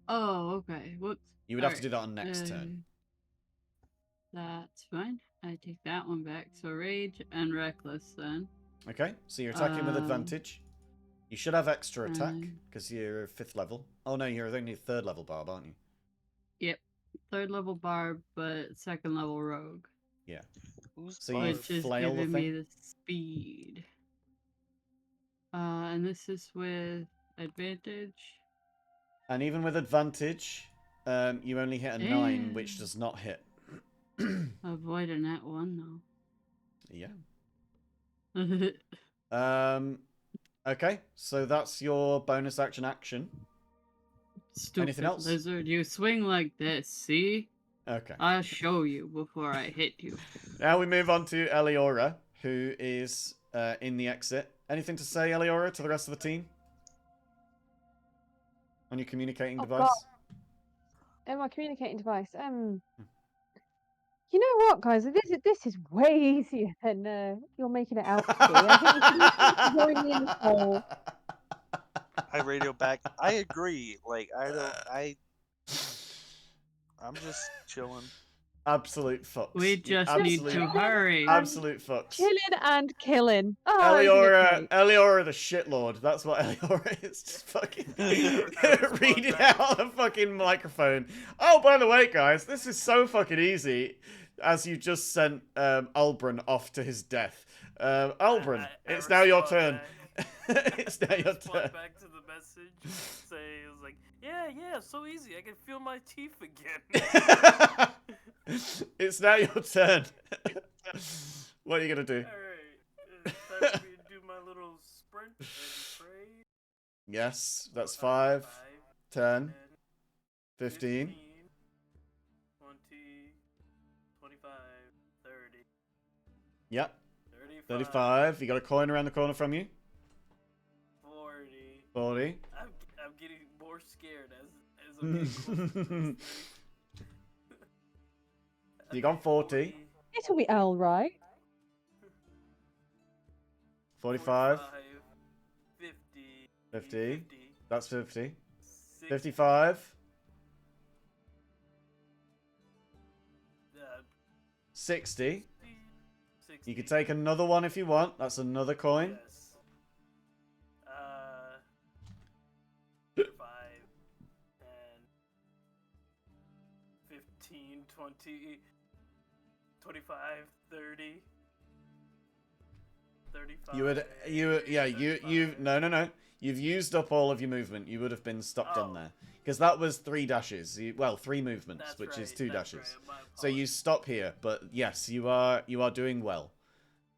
Oh, okay. Whoops. You would have to do that on next turn. That's fine. I take that one back. So rage and reckless then. Okay, so you're attacking with advantage. You should have extra attack, because you're 5th level. Oh no, you're only 3rd level barb, aren't you? Yep. 3rd level barb, but 2nd level rogue. Yeah. So you Which is flail the giving me thing? the speed. And this is with advantage. And even with advantage, you only hit a 9, which does not hit. Avoid a net one Yeah. though. Okay, so that's your bonus action. Anything Stupid else? lizard. You swing like this, see? Okay. I'll show you before I hit you. Now we move on to Eliora, who is in the exit. Anything to say, Eliora, to the rest of the team? On your communicating Oh, device? God. My communicating device. You know what, guys? This is way easier than you're making it out to be. I think we should all join me in the poll. I radio back. I agree. Like I'm just chilling. Absolute fucks. We You just need to hurry. Absolute fucks. Chilling and killing. Oh, isn't it great? Eliora the shitlord. That's what Eliora is. Just fucking reading out a fucking microphone. Oh, by the way, guys, this is so fucking easy. As you just sent Albran off to his death. Albran, it's now your turn. It's now your turn. Back to the message. Say it was like, yeah, so easy. I can feel my teeth again. It's now your turn. What are you gonna do? Alright, it's time for me to do my little sprint and trade. Yes, that's 5, 10, 15. 20, 25, 30. Yep, 35. 35. You got a coin around the corner from you. 40. 40. I'm getting more scared as I'm getting closer to this thing. You got 40. It'll be L, right? 45. 50. 50. That's 50. 60, 55. 60. 60. You could take another one if you want. That's another coin. Yes. 5, 10, 15, 20, 25, 30, 35. No. You've used up all of your movement. You would have been stopped on there. Because that was 3 dashes. 3 movements, That's which is right, 2 that's dashes. right, So you stop here. But yes, you are doing well.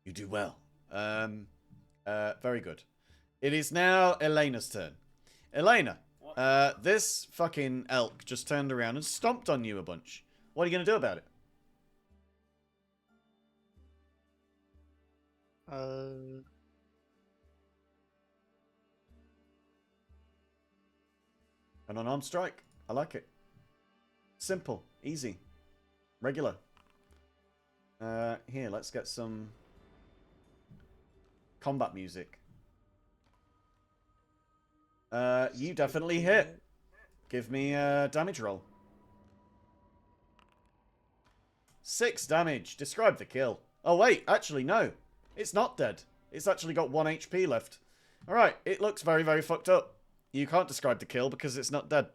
You do well. Very good. It is now Elena's turn. Elena, this fucking elk just turned around and stomped on you a bunch. What are you going to do about it? An unarmed strike. I like it. Simple. Easy. Regular. Here, let's get some combat music. You definitely hit. Give me a damage roll. 6 damage. Describe the kill. Oh, wait. Actually, no. It's not dead. It's actually got 1 HP left. Alright. It looks very, very fucked up. You can't describe the kill because it's not dead.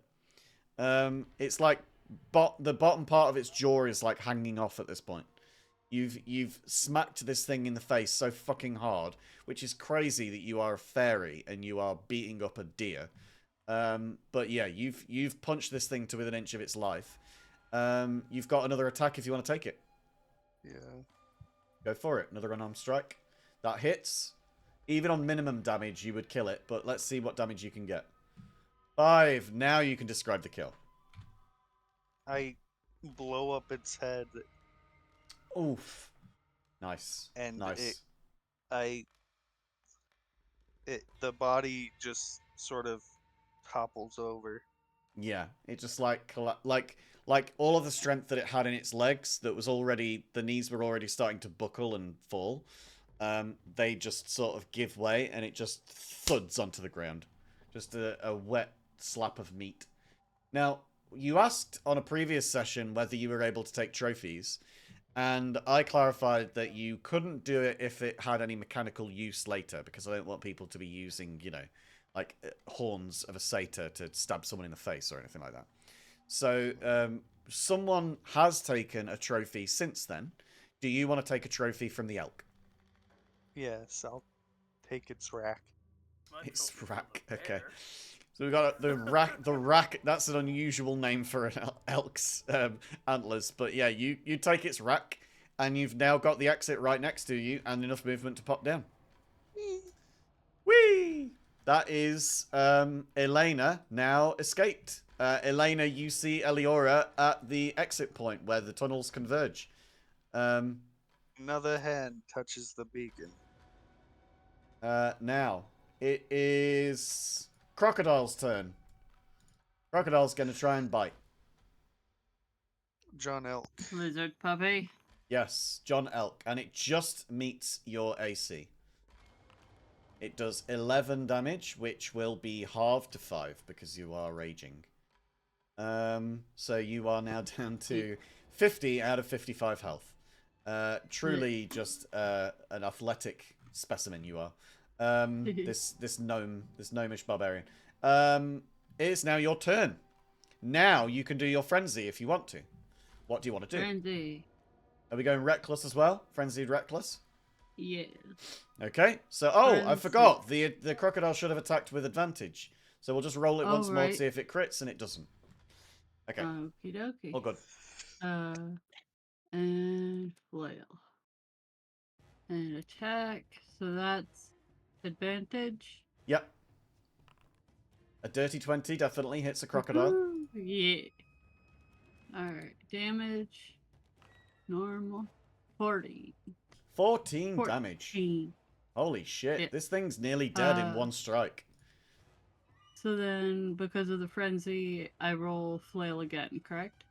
It's like the bottom part of its jaw is like hanging off at this point. You've smacked this thing in the face so fucking hard, which is crazy that you are a fairy and you are beating up a deer. But yeah, you've punched this thing to within an inch of its life. You've got another attack if you want to take it. Yeah. Go for it. Another unarmed strike. That hits. Even on minimum damage, you would kill it, but let's see what damage you can get. 5. Now you can describe the kill. I blow up its head. Oof. Nice. And nice. The body just sort of topples over. Yeah, it just like all of the strength that it had in its legs that was already, the knees were already starting to buckle and fall. They just sort of give way and it just thuds onto the ground. Just a wet slap of meat. Now, you asked on a previous session whether you were able to take trophies, and I clarified that you couldn't do it if it had any mechanical use later, because I don't want people to be using, you know, like horns of a satyr to stab someone in the face or anything like that. So, someone has taken a trophy since then. Do you want to take a trophy from the elk? Yes, I'll take its rack. It's rack. Okay. So we've got the rack. That's an unusual name for an elk's antlers, but yeah, you take its rack, and you've now got the exit right next to you, and enough movement to pop down. Whee! That is Elena now escaped. Elena, you see Eliora at the exit point where the tunnels converge. Another hand touches the beacon. Now it is Crocodile's turn. Crocodile's going to try and bite. John Elk. Lizard puppy. Yes, John Elk, and it just meets your AC. It does 11 damage, which will be halved to 5 because you are raging. So you are now down to 50 out of 55 health. Truly just an athletic specimen you are. This gnomish barbarian. It's now your turn. Now you can do your frenzy if you want to. What do you want to do? Frenzy. Are we going reckless as well? Frenzied reckless? Yeah. Okay. So, I Frenzy. forgot. The crocodile should have attacked with advantage. So we'll just roll it once more to right. see if it crits, and it doesn't. Okay. Okie dokie. All good. And flail. And attack. So that's advantage. Yep. A dirty 20 definitely hits a crocodile. Woohoo! Yeah. Alright. Damage. Normal. 40. 14 damage. 14. Holy shit. Yeah. This thing's nearly dead in one strike. So then, because of the frenzy, I roll flail again, correct?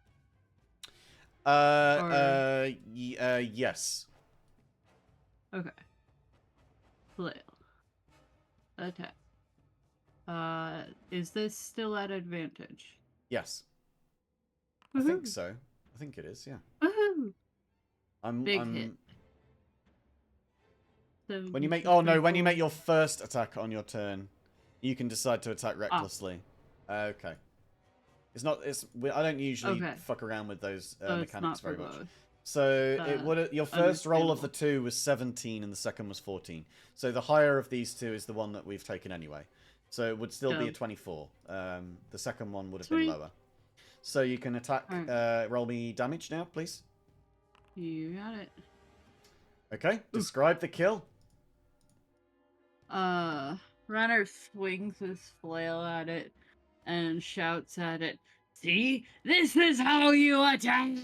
Yes. Okay. Flail. Attack. Is this still at advantage? Yes. I think so. I think it is, yeah. Woohoo! Big I'm hit. When you make when you make your first attack on your turn, you can decide to attack recklessly. Okay. I don't usually fuck around with those mechanics very much. So it would your first roll of the 2 was 17 and the second was 14. So the higher of these two is the one that we've taken anyway. So it would still be a 24. The second one would have been lower. So you can attack. Roll me damage now, please. You got it. Okay. Describe the kill. Runner swings his flail at it and shouts at it, "See? This is how you attack!"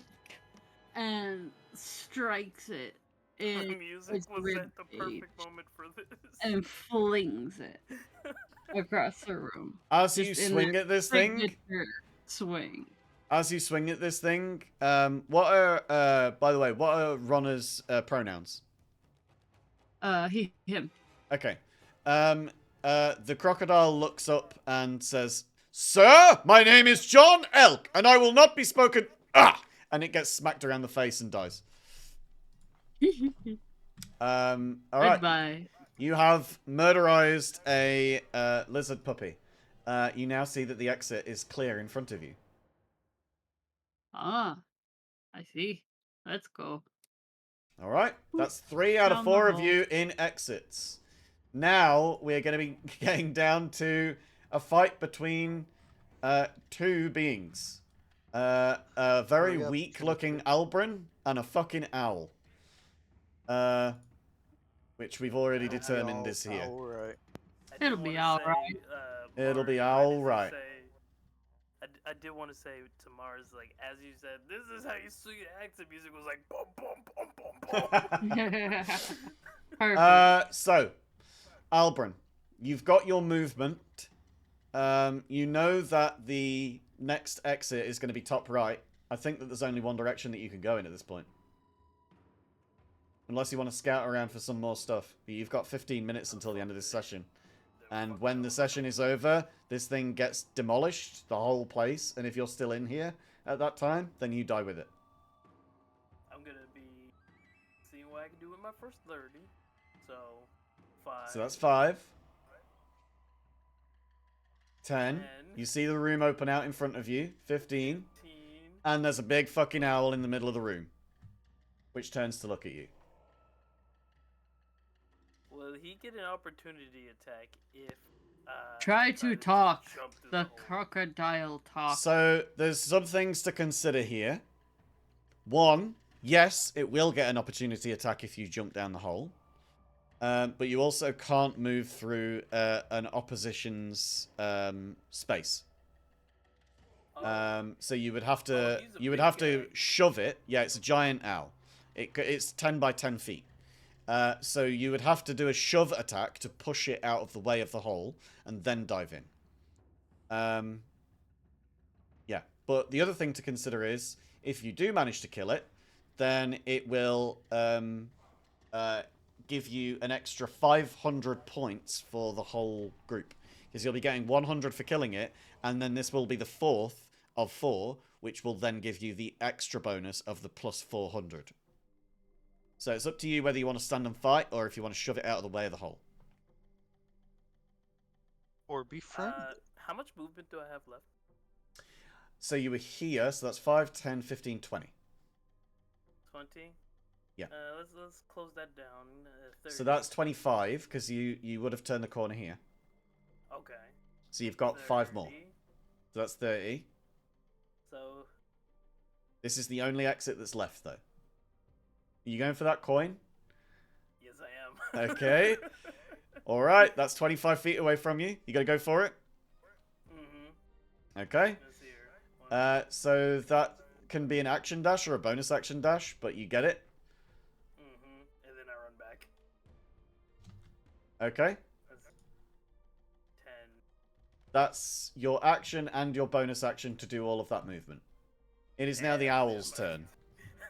And strikes it in The music its was rib at the cage perfect moment for this. and flings it across the room. As you swing at this thing, swing. As you swing at this thing, what are by the way, what are Ronna's pronouns? He, him. Okay. The crocodile looks up and says, "Sir, my name is John Elk, and I will not be spoken." Ah! And it gets smacked around the face and dies. All right. Goodbye. You have murderized a lizard puppy. You now see that the exit is clear in front of you. Ah, I see. Let's go. All right. That's 3 out of 4 of you in exits. Now we're going to be getting down to a fight between 2 beings. A very weak-looking Albrin and a fucking owl. Which we've already determined is here. Alright. It'll be alright. It'll be alright. I did want to say to Mars, like, as you said, this is how you see exit music was like, boom, boom, boom, boom. Perfect. So, Albrin, you've got your movement. You know that the next exit is going to be top right. I think that there's only one direction that you can go in at this point. Unless you want to scout around for some more stuff. But you've got 15 minutes until the end of this session. And when the session is over, this thing gets demolished, the whole place. And if you're still in here at that time, then you die with it. I'm going to be seeing what I can do with my first 30. So, 5. So that's 5. 10. You see the room open out in front of you. 15. 15. And there's a big fucking owl in the middle of the room. Which turns to look at you. Will he get an opportunity attack if Try to talk. jump the crocodile talk. So there's some things to consider here. One, yes, it will get an opportunity attack if you jump down the hole. But you also can't move through an opposition's space. So you would have to shove it. Yeah, it's a giant owl. It's 10 by 10 feet. So you would have to do a shove attack to push it out of the way of the hole and then dive in. Yeah, but the other thing to consider is if you do manage to kill it, then it will give you an extra 500 points for the whole group. Because you'll be getting 100 for killing it, and then this will be the 4th of 4, which will then give you the extra bonus of the plus 400. So it's up to you whether you want to stand and fight, or if you want to shove it out of the way of the hole. Or be friendly. How much movement do I have left? So you were here, so that's 5, 10, 15, 20. 20? Yeah. Let's close that down. 30. So that's 25, because you would have turned the corner here. Okay. So you've got 5 more. 30. So that's 30. So... This is the only exit that's left, though. Are you going for that coin? Yes, I am. Okay. Alright, that's 25 feet away from you. You gotta go for it? Mm-hmm. Okay. Let's see here. So that can be an action dash or a bonus action dash, but you get it. Mm-hmm. And then I run back. Okay. That's 10. That's your action and your bonus action to do all of that movement. It is now the owl's turn.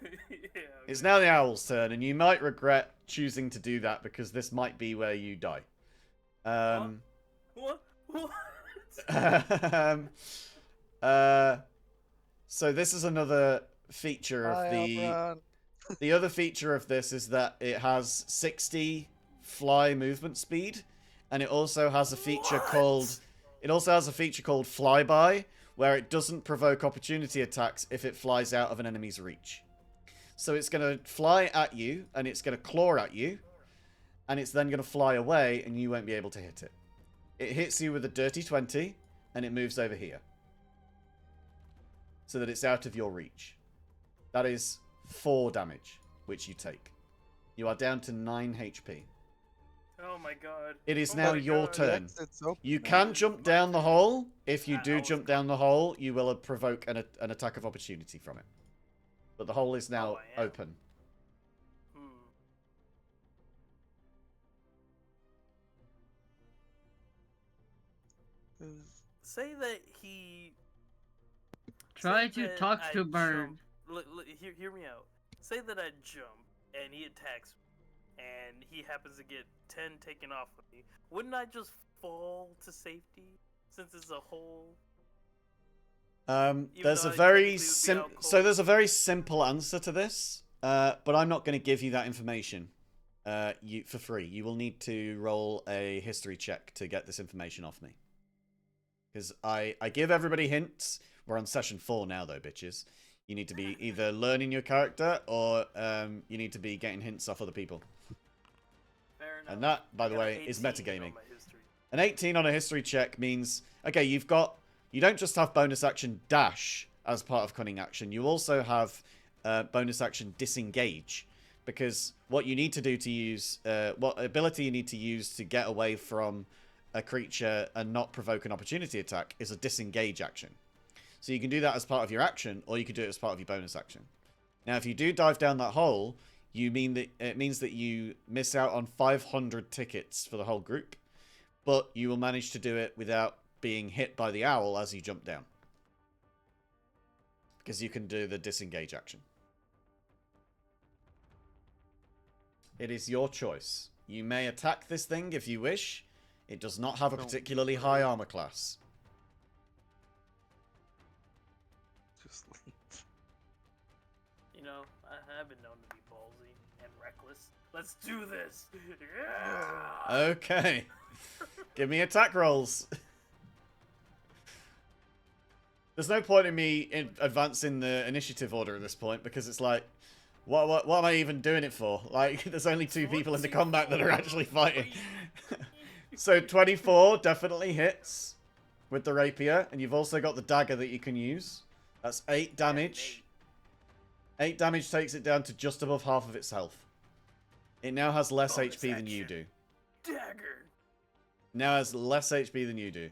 Yeah, okay. It's now the owl's turn, and you might regret choosing to do that because this might be where you die. What? So this is another feature of the other feature of this is that it has 60 fly movement speed, and it also has a feature called flyby, where it doesn't provoke opportunity attacks if it flies out of an enemy's reach. So it's going to fly at you, and it's going to claw at you, and it's then going to fly away, and you won't be able to hit it. It hits you with a dirty 20, and it moves over here. So that it's out of your reach. That is 4 damage, which you take. You are down to 9 HP. Oh my god. It is Oh now my your God. turn. It's open You now. can jump down the hole. If you do I was jump down the hole, you will provoke an attack of opportunity from it. But the hole is now I am. open. Say that he... Try say to that talk I to bird. jump- hear me out. Say that I jump, and he attacks me, and he happens to get 10 taken off of me. Wouldn't I just fall to safety, since it's a hole? There's though a I very technically would be out so cold. there's a very simple answer to this, but I'm not going to give you that information for free. You will need to roll a history check to get this information off me. Because I give everybody hints. We're on session 4 now, though, bitches. You need to be either learning your character or you need to be getting hints off other people. Fair enough. And that, by I the got an way, is 18 on metagaming. my history. An 18 on a history check means, okay, you don't just have bonus action dash as part of cunning action. You also have bonus action disengage. Because what you need to do to use, what ability you need to use to get away from a creature and not provoke an opportunity attack is a disengage action. So you can do that as part of your action, or you can do it as part of your bonus action. Now, if you do dive down that hole, it means that you miss out on 500 tickets for the whole group, but you will manage to do it without being hit by the owl as you jump down. Because you can do the disengage action. It is your choice. You may attack this thing if you wish. It does not have a particularly high armor class. Just leave. You know, I've been known to be ballsy and reckless. Let's do this! Yeah! Okay. Give me attack rolls. There's no point in me advancing the initiative order at this point because it's like, what am I even doing it for? Like, there's only 2 people in the combat that are actually fighting. So 24 definitely hits. with the rapier, and you've also got the dagger that you can use. That's 8 damage. 8 damage takes it down to just above half of its health. It now has less Bonus HP than you do. action. Dagger. Now has less HP than you do.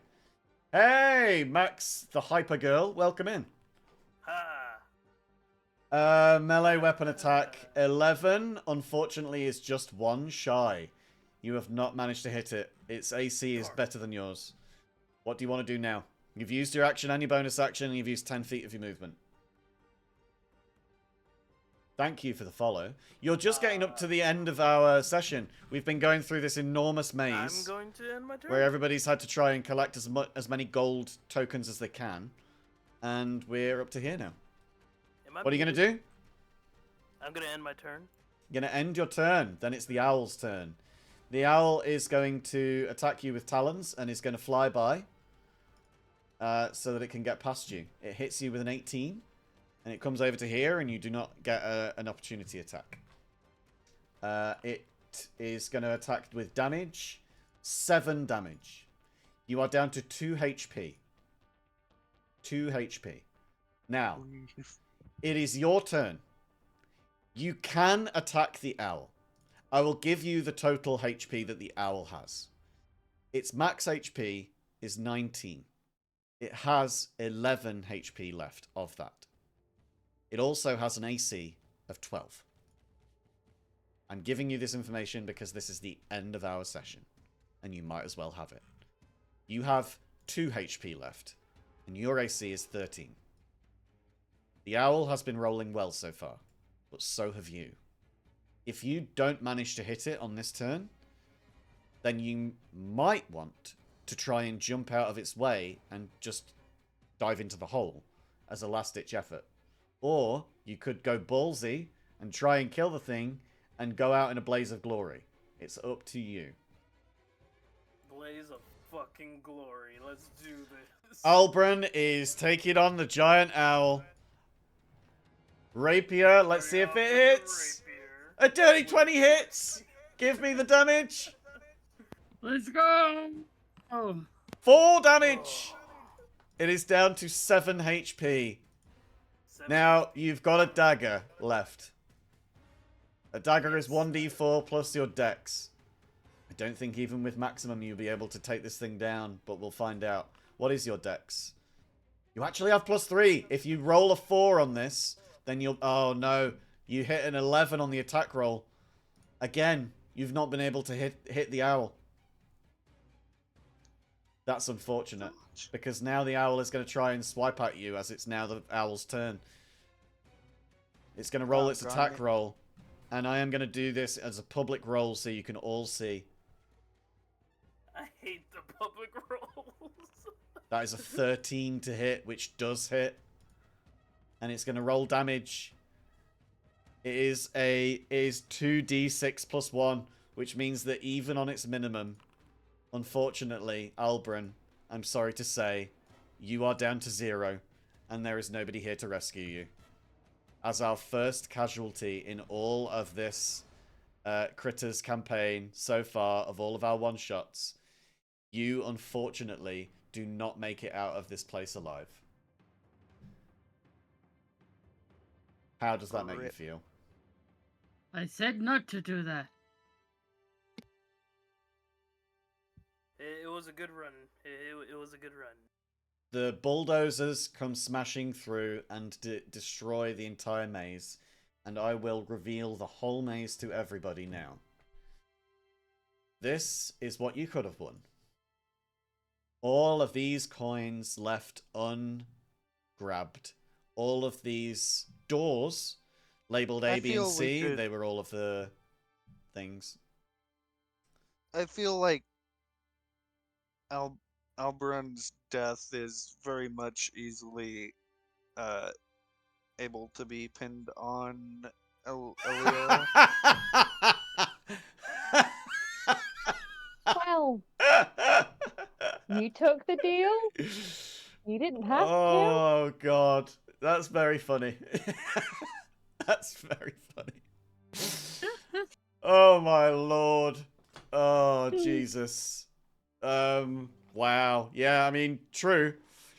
Hey, Max, the hyper girl, welcome in. Ha. Melee weapon attack 11, unfortunately, is just 1 shy. You have not managed to hit it. Its AC is better than yours. What do you want to do now? You've used your action and your bonus action, and you've used 10 feet of your movement. Thank you for the follow. You're just getting up to the end of our session. We've been going through this enormous I'm maze going to end my turn. where everybody's had to try and collect as many gold tokens as they can. And we're up to here now. Am I What are you going to muted? do? I'm going to end my turn. You're going to end your turn. Then it's the owl's turn. The owl is going to attack you with talons and is going to fly by so that it can get past you. It hits you with an 18 and it comes over to here and you do not get an opportunity attack. It is going to attack with damage. 7 damage. You are down to 2 HP. 2 HP. Now, it is your turn. You can attack the owl. I will give you the total HP that the owl has. Its max HP is 19. It has 11 HP left of that. It also has an AC of 12. I'm giving you this information because this is the end of our session. And you might as well have it. You have 2 HP left. And your AC is 13. The owl has been rolling well so far. But so have you. If you don't manage to hit it on this turn, then you might want to try and jump out of its way and just dive into the hole as a last-ditch effort. Or you could go ballsy and try and kill the thing and go out in a blaze of glory. It's up to you. Blaze of fucking glory. Let's do this. Albrun is taking on the giant owl. Rapier, let's see if it hits. A dirty 20 hits. Give me the damage. Let's go! Oh. 4 damage. It is down to 7 HP. Now, you've got a dagger left. A dagger is 1d4 plus your dex. I don't think even with maximum you'll be able to take this thing down, but we'll find out. What is your dex? You actually have +3. If you roll a 4 on this, then you'll... Oh, no. You hit an 11 on the attack roll. Again, you've not been able to hit the owl. That's unfortunate. Because now the owl is going to try and swipe at you as it's now the owl's turn. It's going to roll its attack roll. And I am going to do this as a public roll so you can all see. I hate the public rolls. That is a 13 to hit, which does hit. And it's going to roll damage. It is 2d6 plus 1, which means that even on its minimum, unfortunately, Albrun, I'm sorry to say, you are down to 0, and there is nobody here to rescue you. As our first casualty in all of this Critters campaign so far, of all of our one-shots, you, unfortunately, do not make it out of this place alive. How does that make you feel? I said not to do that. It was a good run. It was a good run. The bulldozers come smashing through and destroy the entire maze. And I will reveal the whole maze to everybody now. This is what you could have won. All of these coins left ungrabbed. All of these doors labeled A, B, and C. They were all of the things. I feel like Albrun's death is very much easily able to be pinned on Elio. Well, you took the deal. You didn't have to. Oh, God. That's very funny. That's very funny. Oh, my Lord. Oh, Jesus. Wow. Yeah, I mean, true.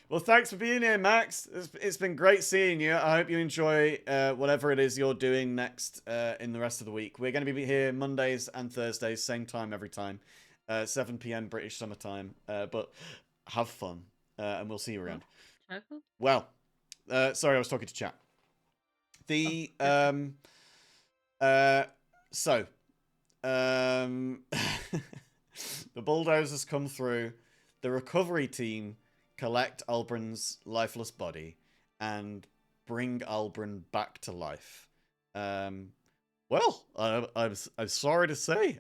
Well, thanks for being here, Max. It's been great seeing you. I hope you enjoy whatever it is you're doing next in the rest of the week. We're going to be here Mondays and Thursdays, same time every time, 7 p.m. British summer time. But have fun, and we'll see you around. Jackal? Well, sorry, I was talking to chat. The so the bulldozers come through. The recovery team collect Albrin's lifeless body and bring Albrin back to life. Well, I'm sorry to say,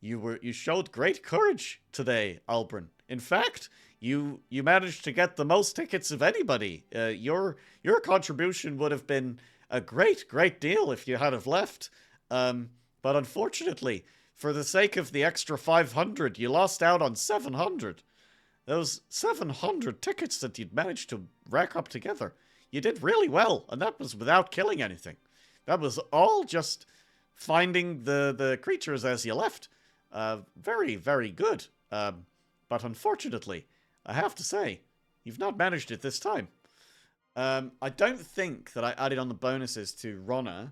you showed great courage today, Albrin. In fact, you managed to get the most tickets of anybody. Your contribution would have been a great deal if you had have left. But unfortunately, for the sake of the extra 500, you lost out on 700. Those 700 tickets that you'd managed to rack up together. You did really well, and that was without killing anything. That was all just finding the creatures as you left. Very good. But unfortunately, I have to say, you've not managed it this time. I don't think that I added on the bonuses to Ronna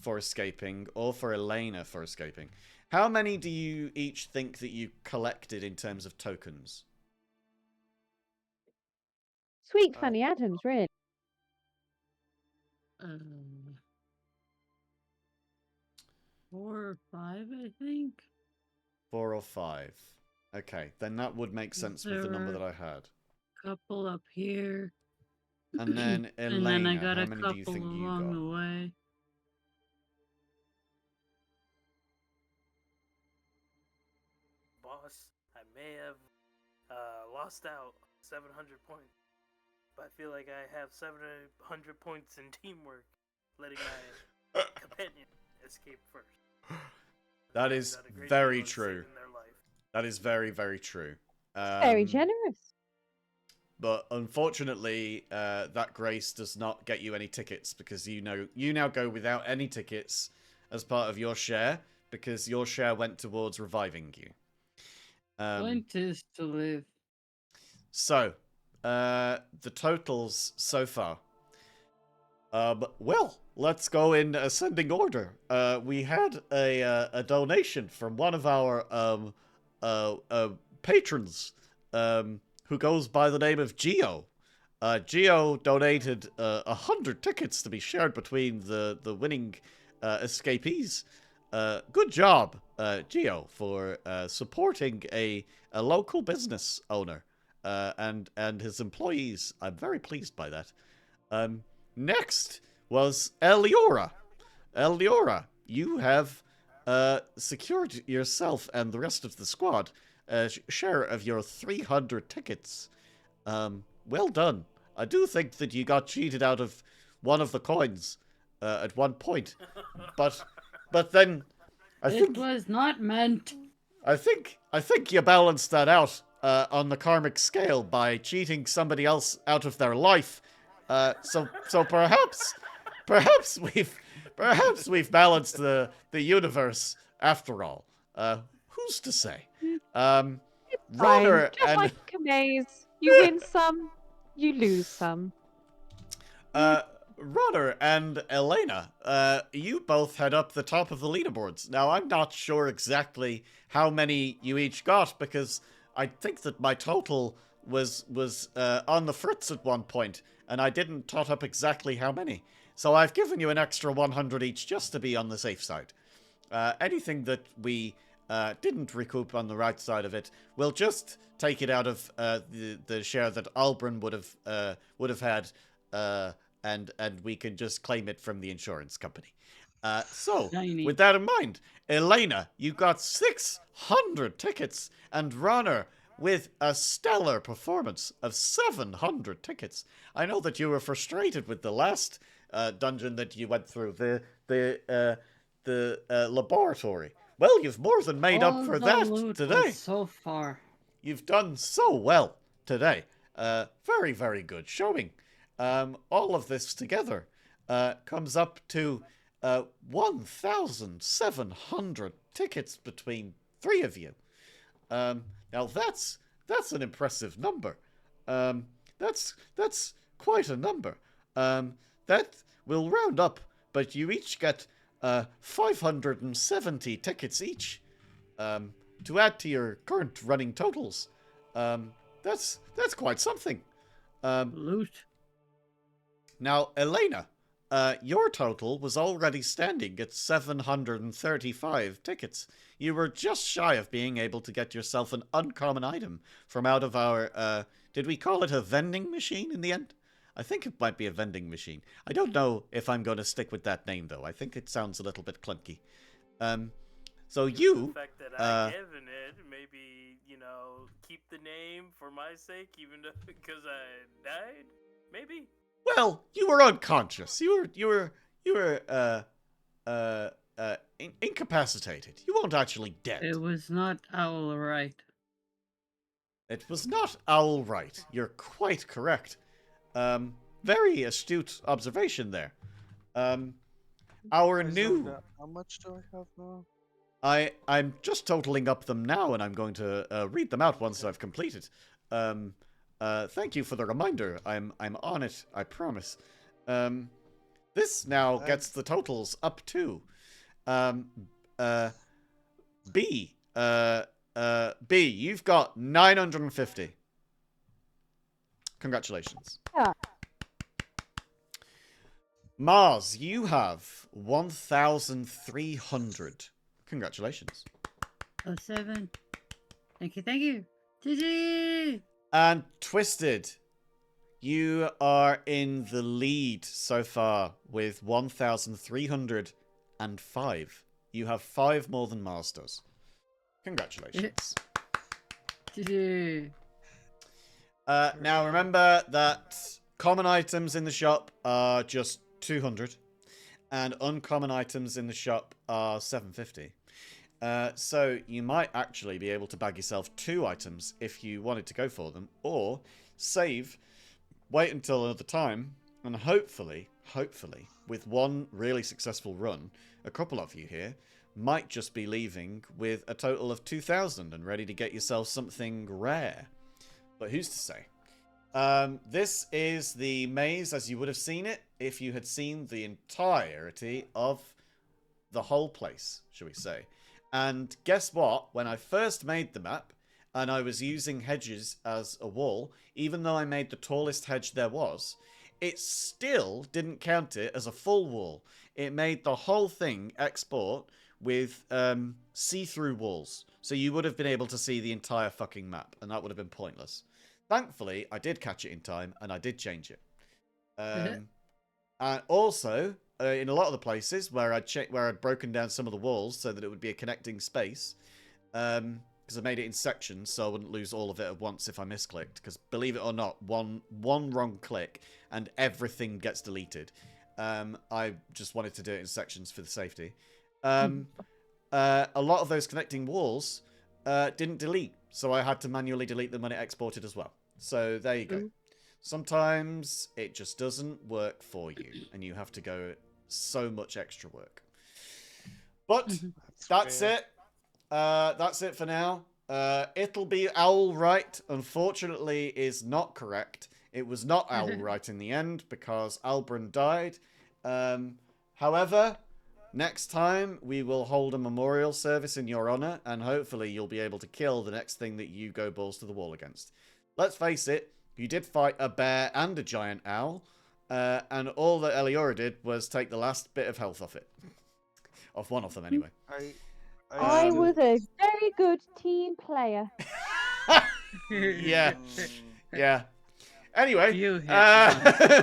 for escaping or for Elena for escaping. How many do you each think that you collected in terms of tokens? Sweet Fanny Adams, really. 4 or 5, I think. 4 or 5. Okay, then that would make sense with the number that I had. Couple up here. And then Elena, and then I got how a many do you couple think you along got? the way. Boss, I may have lost out 700 points, but I feel like I have 700 points in teamwork, letting my companion escape first. That is very true. That is very true. Very generous. But unfortunately, that grace does not get you any tickets because you now go without any tickets as part of your share because your share went towards reviving you. Point is to live. So, the totals so far. Well, let's go in ascending order. We had a donation from one of our patrons who goes by the name of Geo. Geo donated 100 tickets to be shared between the winning escapees. Good job, Geo, for supporting a local business owner and his employees. I'm very pleased by that. Next was Eliora. Eliora, you have secured yourself and the rest of the squad a share of your 300 tickets. Well done. I do think that you got cheated out of one of the coins at one point, but then I think it was not meant. I think you balanced that out on the karmic scale by cheating somebody else out of their life. So perhaps we've balanced the universe after all. Who's to say? Runner Just and like a maze. You win some, you lose some. Runner and Elena, you both head up the top of the leaderboards. Now, I'm not sure exactly how many you each got because I think that my total was on the fritz at one point, and I didn't tot up exactly how many. So I've given you an extra 100 each just to be on the safe side. Anything that we didn't recoup on the right side of it, we'll just take it out of the share that Albrin would have had, and we can just claim it from the insurance company. So, Shiny. with that in mind, Elena, you got 600 tickets, and Runner with a stellar performance of 700 tickets. I know that you were frustrated with the last dungeon that you went through, the laboratory. Well, you've more than made up for that today. So far, you've done so well today. Very good showing. All of this together comes up to 1,700 tickets between 3 of you. Now that's that's an impressive number. That's quite a number. That will round up, but you each get 570 tickets each. To add to your current running totals. That's quite something. Loot. Now, Elena, your total was already standing at 735 tickets. You were just shy of being able to get yourself an uncommon item from out of our, did we call it a vending machine in the end? I think it might be a vending machine. I don't know if I'm going to stick with that name, though. I think it sounds a little bit clunky. So you... The fact that I given it, maybe, keep the name for my sake, even though because I died? Maybe? Well, you were unconscious. You were incapacitated. You weren't actually dead. It was not all right. It was not owl right. You're quite correct. Very astute observation there. Our new... How much do I have now? I'm just totaling up them now, and I'm going to read them out once I've completed. Thank you for the reminder. I'm on it, I promise. This now gets the totals up to B. B, you've got 950. Congratulations. Yeah. Mars, you have 1,300. Congratulations. 07. Thank you, thank you. GG! And Twisted, you are in the lead so far with 1,305. You have 5 more than Mars does. Congratulations. GG. Now remember that common items in the shop are just 200, and uncommon items in the shop are 750. So you might actually be able to bag yourself 2 items if you wanted to go for them, or save, wait until another time, and hopefully, with one really successful run, a couple of you here might just be leaving with a total of 2,000 and ready to get yourself something rare. But who's to say? This is the maze as you would have seen it if you had seen the entirety of the whole place, shall we say. And guess what? When I first made the map, and I was using hedges as a wall, even though I made the tallest hedge there was, it still didn't count it as a full wall. It made the whole thing export with see-through walls. So you would have been able to see the entire fucking map, and that would have been pointless. Thankfully, I did catch it in time, and I did change it. And also, in a lot of the places where I'd broken down some of the walls so that it would be a connecting space, because I made it in sections so I wouldn't lose all of it at once if I misclicked. Because believe it or not, one wrong click and everything gets deleted. I just wanted to do it in sections for the safety. A lot of those connecting walls didn't delete, so I had to manually delete them when it exported as well. So there you go. Sometimes it just doesn't work for you, and you have to go so much extra work. But that's it. That's it for now. It'll be owl right, unfortunately, is not correct. It was not owl right in the end because Albrun died. However, next time we will hold a memorial service in your honor, and hopefully you'll be able to kill the next thing that you go balls to the wall against. Let's face it, you did fight a bear and a giant owl, and all that Eliora did was take the last bit of health off it. Of one of them, anyway. I was a very good team player. Yeah. Yeah. Anyway,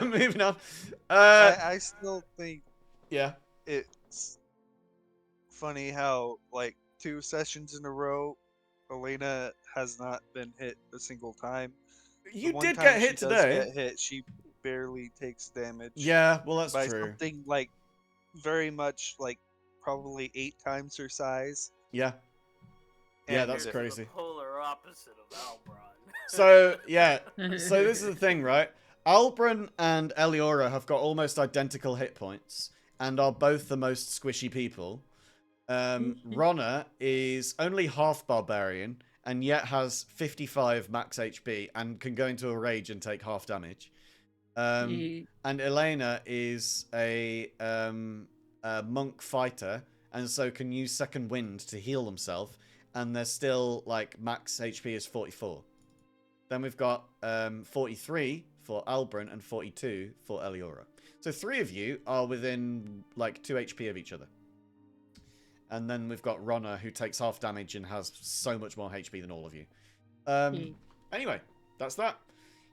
moving on. I still think yeah. it's funny how, like, 2 sessions in a row, Elena has not been hit a single time. You did get hit today. Get hit, she barely takes damage. Yeah, well, that's by true. Something like very much like probably 8 times her size. Yeah. Yeah, And that's crazy. The polar opposite of Albrun. So, yeah. So this is the thing, right? Albrun and Eliora have got almost identical hit points and are both the most squishy people. Ronna is only half barbarian and yet has 55 max HP and can go into a rage and take half damage. Yeah. And Elena is a monk fighter, and so can use second wind to heal themselves, and they're still like max HP is 44. Then we've got 43 for Albrin and 42 for Eliora. So 3 of you are within like 2 HP of each other. And then we've got Ronna, who takes half damage and has so much more HP than all of you. Anyway, that's that.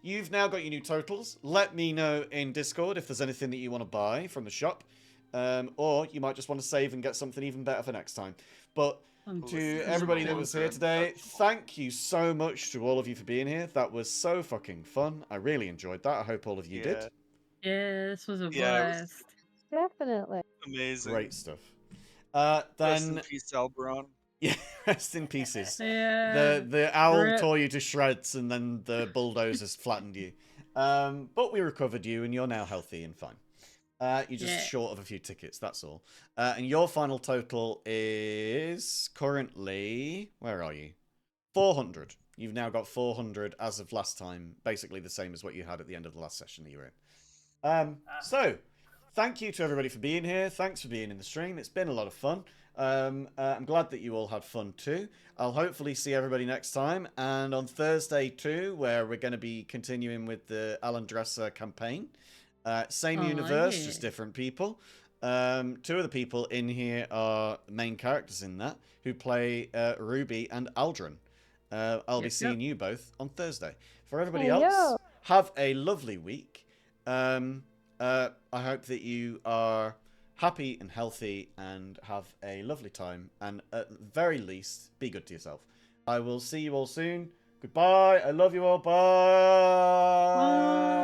You've now got your new totals. Let me know in Discord if there's anything that you want to buy from the shop. Or you might just want to save and get something even better for next time. But to everybody that was here today, thank you so much to all of you for being here. That was so fucking fun. I really enjoyed that. I hope all of you did. Yeah, this was a Yeah, it was blast. Definitely. amazing. Great stuff. Rest in Then peace, Albron. yeah, rest in pieces. Yeah. The owl Rip. tore you to shreds, and then the bulldozers flattened you. But we recovered you, and you're now healthy and fine. You're just short of a few tickets, that's all. And your final total is currently... Where are you? 400. You've now got 400 as of last time. Basically the same as what you had at the end of the last session that you were in. So, thank you to everybody for being here. Thanks for being in the stream. It's been a lot of fun. I'm glad that you all had fun too. I'll hopefully see everybody next time. And on Thursday too, where we're going to be continuing with the Alan Dresser campaign. Same universe, just different people. 2 of the people in here are main characters in that, who play Ruby and Aldrin. I'll be seeing you both on Thursday. For everybody else, have a lovely week. I hope that you are happy and healthy and have a lovely time. And at the very least, be good to yourself. I will see you all soon. Goodbye. I love you all. Bye. Bye.